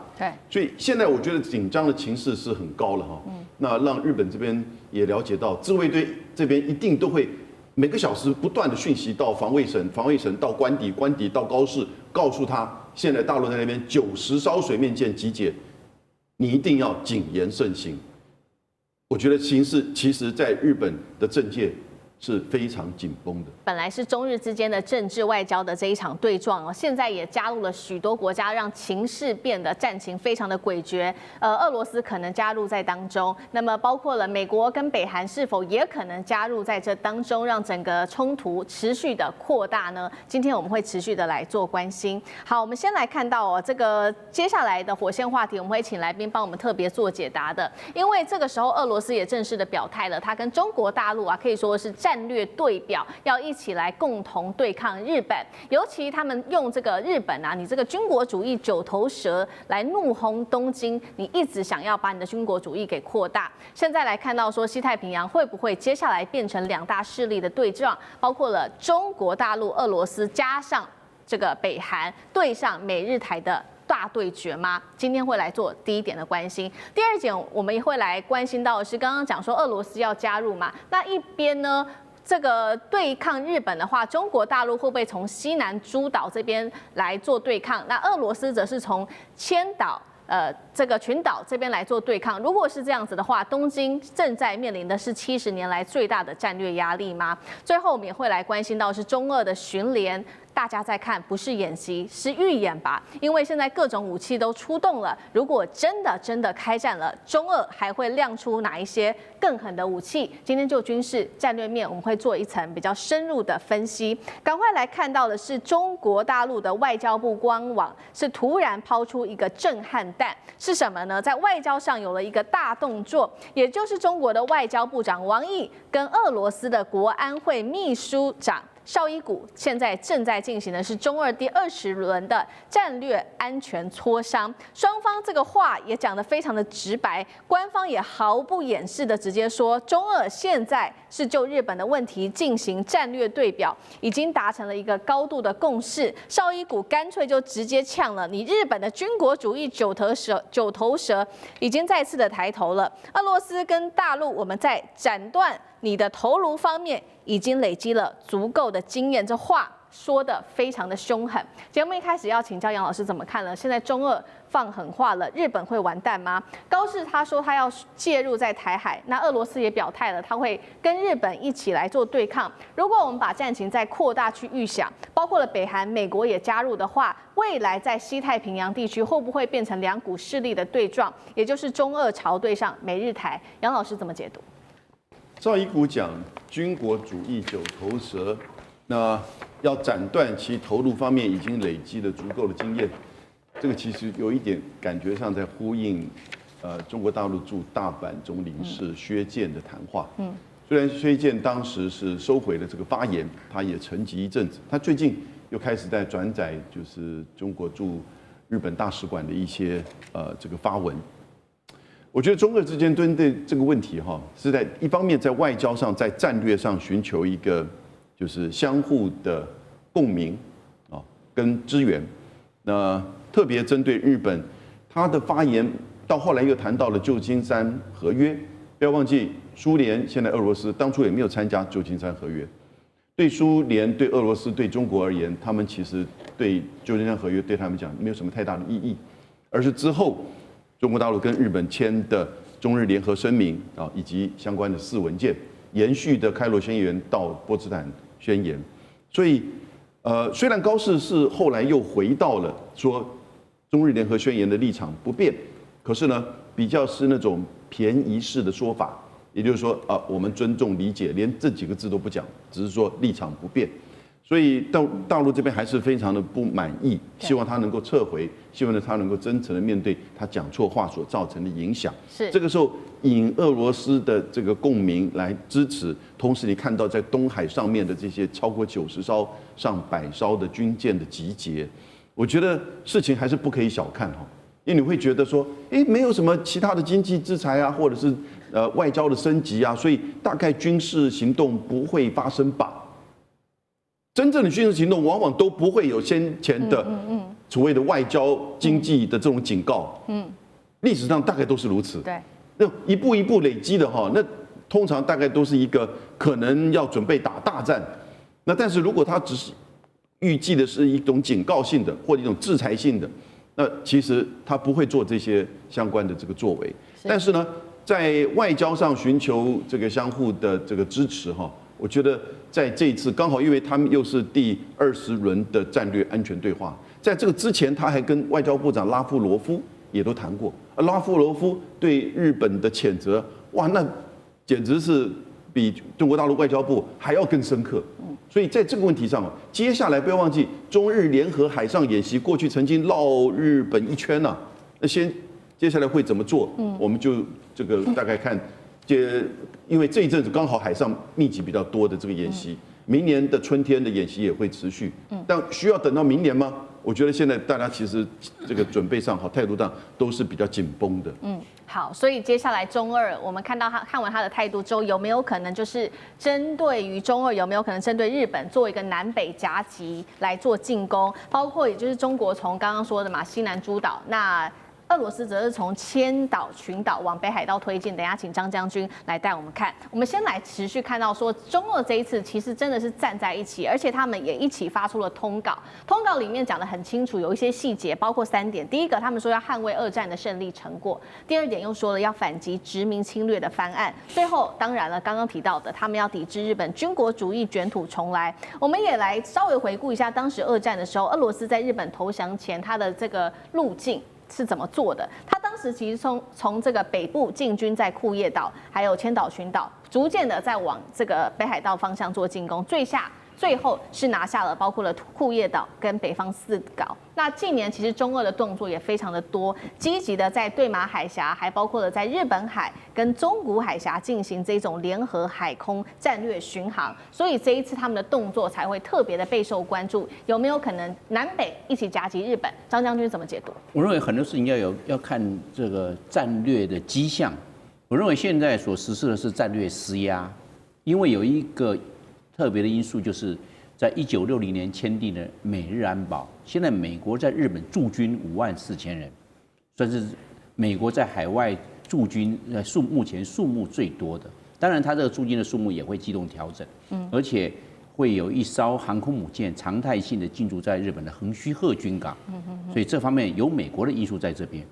所以现在我觉得紧张的情势是很高了那让日本这边也了解到，自卫队这边一定都会每个小时不断的讯息到防卫省，防卫省到官邸，官邸到高市，告诉他现在大陆在那边90艘水面舰集结，你一定要谨言慎行。我觉得形势其实在日本的政界是非常紧绷的。
本来是中日之间的政治外交的这一场对撞现在也加入了许多国家，让情势变得战情非常的诡谲。俄罗斯可能加入在当中，那么包括了美国跟北韩是否也可能加入在这当中，让整个冲突持续的扩大呢？今天我们会持续的来做关心。好，我们先来看到这个接下来的火线话题，我们会请来宾帮我们特别做解答的，因为这个时候俄罗斯也正式的表态了，他跟中国大陆可以说是战略对表，要一起来共同对抗日本。尤其他们用这个日本你这个军国主义九头蛇来怒轰东京，你一直想要把你的军国主义给扩大。现在来看到说西太平洋会不会接下来变成2大势力的对撞，包括了中国大陆、俄罗斯加上这个北韩对上美日台的大对决吗？今天会来做第一点的关心。第二点，我们也会来关心到的是，刚刚讲说俄罗斯要加入嘛，那一边呢，这个对抗日本的话，中国大陆会不会从西南诸岛这边来做对抗？那俄罗斯则是从千岛这个群岛这边来做对抗。如果是这样子的话，东京正在面临的是70年来最大的战略压力吗？最后我们也会来关心到是中俄的巡联大家在看不是演习，是预演吧？因为现在各种武器都出动了，如果真的开战了，中俄还会亮出哪一些更狠的武器？今天就军事战略面，我们会做一层比较深入的分析。赶快来看到的是中国大陆的外交部官网是突然抛出一个震撼弹，是什么呢？在外交上有了一个大动作，也就是中国的外交部长王毅跟俄罗斯的国安会秘书长绍伊古现在正在进行的是中俄第20轮的战略安全磋商，双方这个话也讲得非常的直白，官方也毫不掩饰的直接说，中俄现在是就日本的问题进行战略对表，已经达成了一个高度的共识。绍伊古干脆就直接呛了，你日本的军国主义九头蛇已经再次的抬头了，俄罗斯跟大陆我们在斩断你的头颅方面已经累积了足够的经验，这话说得非常的凶狠。节目一开始要请教杨老师怎么看呢？现在中俄放狠话了，日本会完蛋吗？高市他说他要介入在台海，那俄罗斯也表态了，他会跟日本一起来做对抗。如果我们把战情再扩大去预想，包括了北韩、美国也加入的话，未来在西太平洋地区会不会变成两股势力的对撞，也就是中俄朝对上美日台？杨老师怎么解读？
绍伊古讲军国主义九头蛇，那要斩断其头颅方面已经累积了足够的经验，这个其实有一点感觉上在呼应，中国大陆驻大阪总领事薛健的谈话。虽然薛健当时是收回了这个发言，他也沉寂一阵子，他最近又开始在转载就是中国驻日本大使馆的一些这个发文。我觉得中俄之间针对这个问题哈，是在一方面在外交上，在战略上寻求一个就是相互的共鸣啊跟支援。那特别针对日本，他的发言到后来又谈到了旧金山合约，不要忘记苏联现在俄罗斯当初也没有参加旧金山合约。对苏联、对俄罗斯、对中国而言，他们其实对旧金山合约对他们讲没有什么太大的意义，而是之后中国大陆跟日本签的中日联合声明啊，以及相关的4文件，延续的开罗宣言到波茨坦宣言。所以，虽然高市是后来又回到了说中日联合宣言的立场不变，可是呢，比较是那种便宜式的说法，也就是说我们尊重理解，连这几个字都不讲，只是说立场不变。所以大陆这边还是非常的不满意，希望他能够撤回，希望呢他能够真诚的面对他讲错话所造成的影响。
是
这个时候引俄罗斯的这个共鸣来支持，同时你看到在东海上面的这些超过90艘、上100艘的军舰的集结，我觉得事情还是不可以小看哈，因为你会觉得说，没有什么其他的经济制裁啊，或者是外交的升级啊，所以大概军事行动不会发生吧。真正的军事行动往往都不会有先前的所谓的外交、经济的这种警告。历史上大概都是如此。
对，
那一步一步累积的哈，那通常大概都是一个可能要准备打大战。那但是如果他只是预计的是一种警告性的或者一种制裁性的，那其实他不会做这些相关的这个作为。但是呢，在外交上寻求这个相互的这个支持哈。我觉得在这一次刚好，因为他们又是第20轮的战略安全对话，在这个之前，他还跟外交部长拉夫罗夫也都谈过。拉夫罗夫对日本的谴责，哇，那简直是比中国大陆外交部还要更深刻。所以在这个问题上，接下来不要忘记中日联合海上演习，过去曾经绕日本一圈呐。那接下来会怎么做？我们就这个大概看。因为这一阵子刚好海上密集比较多的这个演习，明年的春天的演习也会持续，但需要等到明年吗？我觉得现在大家其实这个准备上、态度上都是比较紧绷的。
好，所以接下来中俄，我们看完他的态度之后，有没有可能就是针对于中俄，有没有可能针对日本做一个南北夹击来做进攻？包括也就是中国从刚刚说的嘛，西南诸岛那。俄俄罗斯则是从千岛群岛往北海道推进。等一下请张将军来带我们看。我们先来持续看到说，中俄这一次其实真的是站在一起，而且他们也一起发出了通稿。通稿里面讲得很清楚，有一些细节，包括3点。第一个，他们说要捍卫2战的胜利成果；第2点又说了要反击殖民侵略的翻案；最后，当然了，刚刚提到的，他们要抵制日本军国主义卷土重来。我们也来稍微回顾一下当时2战的时候，俄罗斯在日本投降前，他的这个路径是怎么做的？他当时其实从这个北部进军在库页岛，还有千岛群岛，逐渐的在往这个北海道方向做进攻，最后是拿下了包括了库页岛跟北方四岛。那近年其实中俄的动作也非常的多，积极的在对马海峡，还包括了在日本海跟中国海峡进行这种联合海空战略巡航，所以这一次他们的动作才会特别的备受关注。有没有可能南北一起夹击日本？张将军怎么解读？
我认为很多事情要看这个战略的迹象。我认为现在所实施的是战略施压，因为有一个特别的因素，就是在1960年签订的美日安保。现在美国在日本驻军54000人，算是美国在海外驻军目前数目最多的。当然，它这个驻军的数目也会机动调整，而且会有一艘航空母舰常态性的进驻在日本的横须贺军港，所以这方面有美国的因素在这边。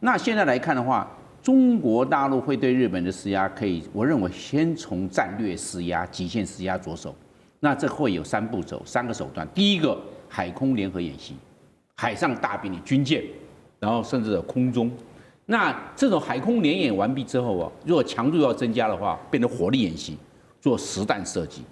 那现在来看的话，中国大陆会对日本的施压，我认为先从战略施压、极限施压着手。那这会有3步走、3个手段。第一个，海空联合演习，海上大兵力、军舰，然后甚至有空中。那这种海空联演完毕之后如果强度要增加的话，变成火力演习，做实弹射击，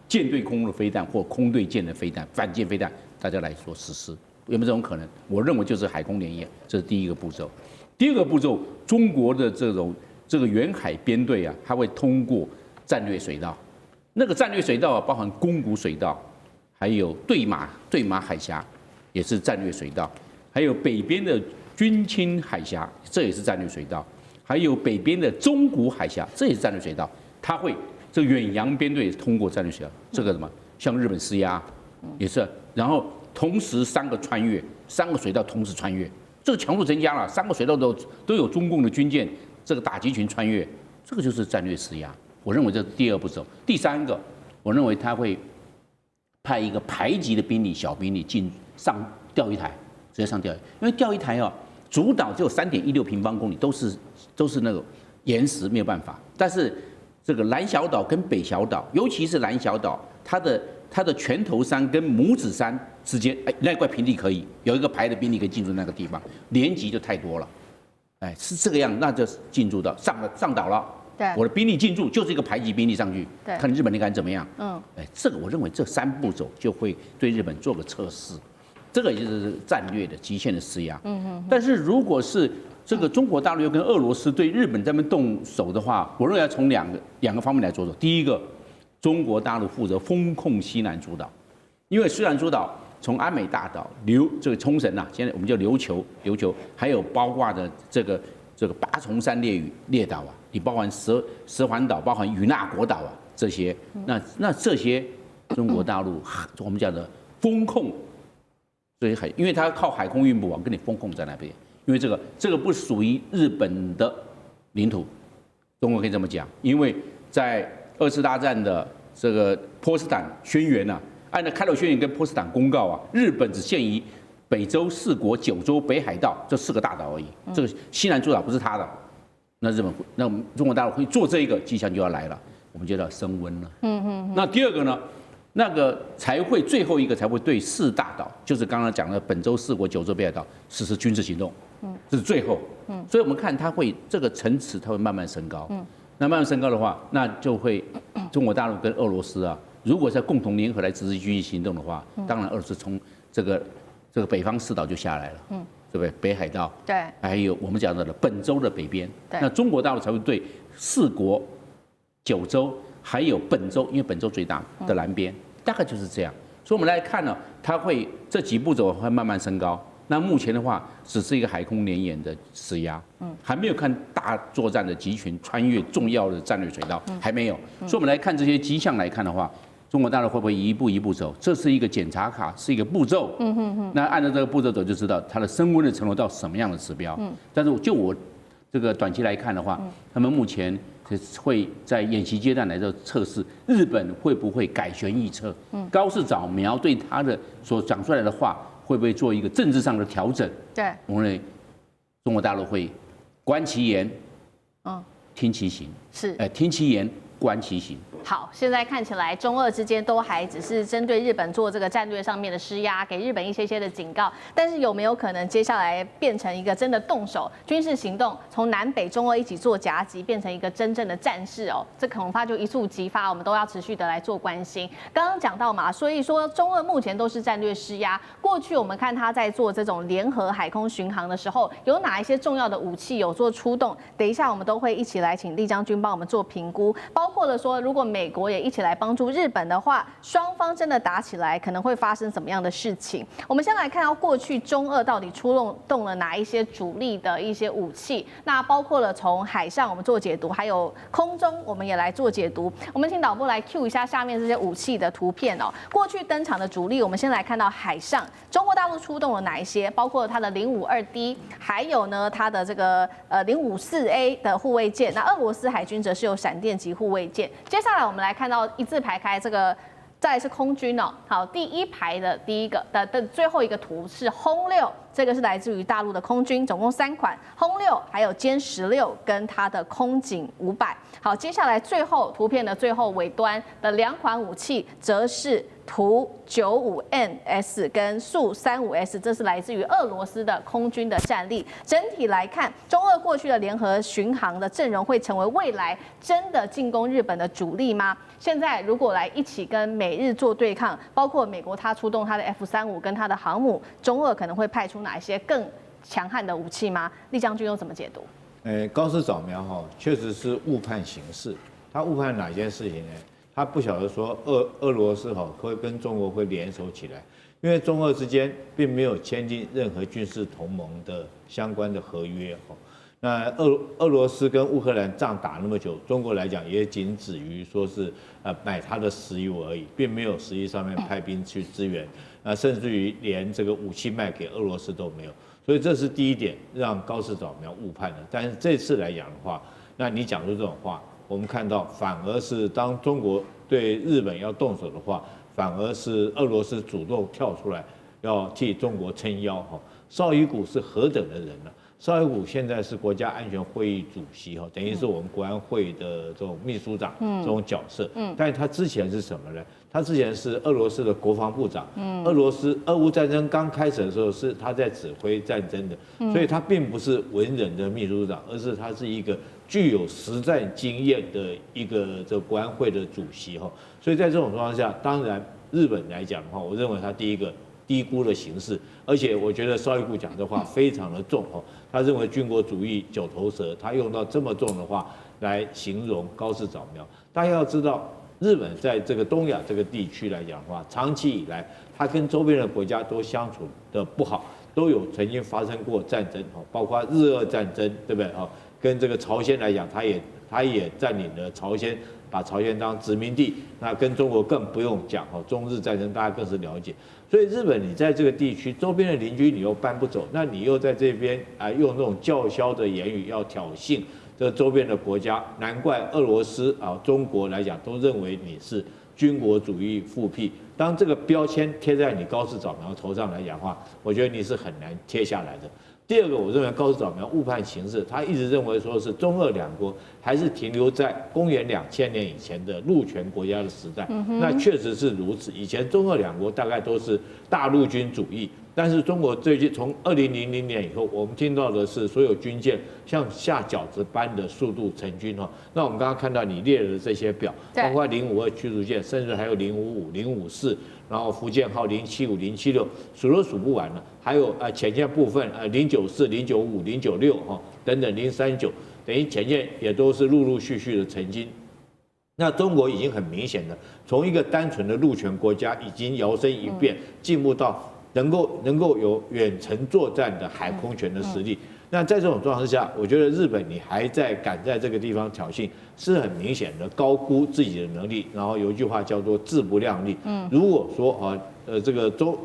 舰对空的飞弹或空对舰的飞弹、反舰飞弹，大家来说实施，有没有这种可能？我认为就是海空联演，这是第一个步骤。第二个步骤，中国的这个远海编队它会通过战略水道，那个战略水道包含宫古水道，还有对马海峡，也是战略水道，还有北边的军青海峡，这也是战略水道，还有北边的中古海峡，这也是战略水道。它会这远洋编队通过战略水道，这个什么向日本施压，也是，然后同时3个水道同时穿越。这个强度增加了，3个水道都有中共的军舰，这个打击群穿越，这个就是战略施压。我认为这是第2步骤。第3个，我认为他会派一个排级的兵力、小兵力上钓鱼台，直接上钓鱼，因为钓鱼台主岛只有3.16平方公里，都是那个岩石，没有办法。但是这个南小岛跟北小岛，尤其是南小岛，它的拳头山跟拇指山之间，那块平地可以有一个排的兵力可以进入那个地方，连级就太多了，是这个样，那就进驻到上岛了。
对，
我的兵力进驻就是一个排级兵力上去，
对，
看日本人敢怎么样。这个我认为这3步走就会对日本做个测试，这个也就是战略的极限的施压。但是如果是这个中国大陆又跟俄罗斯对日本这边动手的话，我认为要从两个方面来着手。第一个，中国大陆负责封控西南诸岛，因为西南诸岛从安美大岛、这个冲绳现在我们叫琉球，还有包括的这个八重山列岛你包含蛇环岛、包含与那国岛这些，那这些中国大陆我们讲的封控这些因为它靠海空运补跟你封控在那边，因为这个不属于日本的领土，中国可以这么讲，因为在2次大战的这个波茨坦宣言按照开罗宣言跟波茨坦公告日本只限于北洲4国、九州、北海道这4个大岛而已，这个西南诸岛不是他的。那中国大陆会做这个迹象就要来了，我们就要升温了。那第2个呢，那个最后一个才会对4大岛，就是刚刚讲的本州4国、九州、北海道实施军事行动。这是最后。所以我们看它会这个层次，它会慢慢升高。那慢慢升高的话，那就会中国大陆跟俄罗斯如果在共同联合来实施军事行动的话，当然俄罗斯从这个北方4岛就下来了。对不对？北海道，
对，
还有我们讲到的本州的北边，那中国大陆才会对4国、九州还有本州，因为本州最大的南边，大概就是这样。所以我们来看它会这几步走会慢慢升高。那目前的话，只是一个海空联演的施压，还没有看大作战的集群穿越重要的战略水道，还没有。所以我们来看这些迹象来看的话，中国大陆会不会一步一步走？这是一个检查卡，是一个步骤。那按照这个步骤走，就知道它的升温的程度到什么样的指标。但是就我这个短期来看的话，他们目前会在演习阶段来做测试，日本会不会改弦易辙？高市早苗对他的所讲出来的话，会不会做一个政治上的调整？
对，
我认为中国大陆会观其言，听其行，
是，
听其言，观其行。
好，现在看起来中俄之间都还只是针对日本做这个战略上面的施压，给日本一些的警告。但是有没有可能接下来变成一个真的动手军事行动，从南北中俄一起做夹击，变成一个真正的战事哦？这恐怕就一触即发，我们都要持续的来做关心。刚刚讲到嘛，所以说中俄目前都是战略施压。过去我们看他在做这种联合海空巡航的时候，有哪一些重要的武器有做出动？等一下我们都会一起来请厉将军帮我们做评估，包括了说如果美国也一起来帮助日本的话，双方真的打起来可能会发生什么样的事情？我们先来看到过去中俄到底出动了哪一些主力的一些武器，那包括了从海上我们做解读，还有空中我们也来做解读。我们请导播来 cue 一下下面这些武器的图片哦。过去登场的主力，我们先来看到海上，中国大陆出动了哪一些？包括它的052D， 还有呢它的这个054A 的护卫舰。那俄罗斯海军则是有闪电级护卫舰。接下来我们来看到一字排开这个，再来是空军哦。好，第一排的第一个的最后一个图是轰6，这个是来自于大陆的空军，总共3款轰6，还有歼16跟它的空警500。好，接下来最后图片的最后尾端的2款武器，则是图95NS 跟速35S，这是来自于俄罗斯的空军的战力。整体来看，中俄过去的联合巡航的阵容会成为未来真的进攻日本的主力吗？现在如果来一起跟美日做对抗，包括美国它出动它的 F-35跟它的航母，中俄可能会派出哪一些更强悍的武器吗？厉将军又怎么解读？
高市早苗确实是误判形势。他误判哪件事情呢？他不晓得说俄罗斯会跟中国会联手起来，因为中俄之间并没有签订任何军事同盟的相关的合约。那俄罗斯跟乌克兰仗打那么久，中国来讲也仅止于说是买他的石油而已，并没有实际上面派兵去支援，甚至于连这个武器卖给俄罗斯都没有。所以这是第一点，让高市早苗误判了。但是这次来讲的话，那你讲出这种话，我们看到反而是当中国对日本要动手的话，反而是俄罗斯主动跳出来要替中国撑腰。绍伊古是何等的人呢？绍伊古现在是国家安全会议主席，等于是我们国安会的这种秘书长这种角色。但是他之前是什么呢？他之前是俄罗斯的国防部长。俄乌战争刚开始的时候是他在指挥战争的，所以他并不是文人的秘书长，而是他是一个具有实战经验的一个这国安会的主席。所以在这种状况下，当然日本来讲的话，我认为他第一个低估了形势，而且我觉得绍伊古讲的话非常的重。他认为军国主义九头蛇，他用到这么重的话来形容高市早苗。大家要知道，日本在这个东亚这个地区来讲的话，长期以来他跟周边的国家都相处的不好，都有曾经发生过战争，包括日俄战争，对不对？跟这个朝鲜来讲，他也占领了朝鲜，把朝鲜当殖民地。那跟中国更不用讲，中日战争大家更是了解。所以日本你在这个地区周边的邻居你又搬不走，那你又在这边用那种叫嚣的言语要挑衅这周边的国家，难怪俄罗斯中国来讲都认为你是军国主义复辟。当这个标签贴在你高市早苗头上来讲的话，我觉得你是很难贴下来的。第二个，我认为高市早苗误判形势，他一直认为说是中俄两国还是停留在公元2000年以前的陆权国家的时代。那确实是如此，以前中俄两国大概都是大陆军主义。但是中国最近从2000年以后，我们听到的是所有军舰像下饺子般的速度成军。那我们刚刚看到你列了这些表，包括052驱逐舰，甚至还有055、054，然后福建号075、076，数都数不完了。还有潜舰部分094、095、096等等039，等于潜舰也都是陆陆续续的成军。那中国已经很明显的从一个单纯的陆权国家，已经摇身一变，进步到能够有远程作战的海空权的实力。那在这种状况之下，我觉得日本你还敢在这个地方挑衅，是很明显的高估自己的能力。然后有一句话叫做自不量力。如果说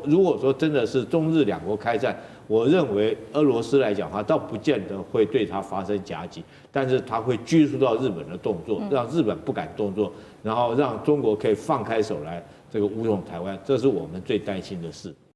如果说真的是中日两国开战，我认为俄罗斯来讲的话，倒不见得会对它发生夹击，但是它会拘束到日本的动作，让日本不敢动作，然后让中国可以放开手来这个武统台湾，这是我们最担心的事。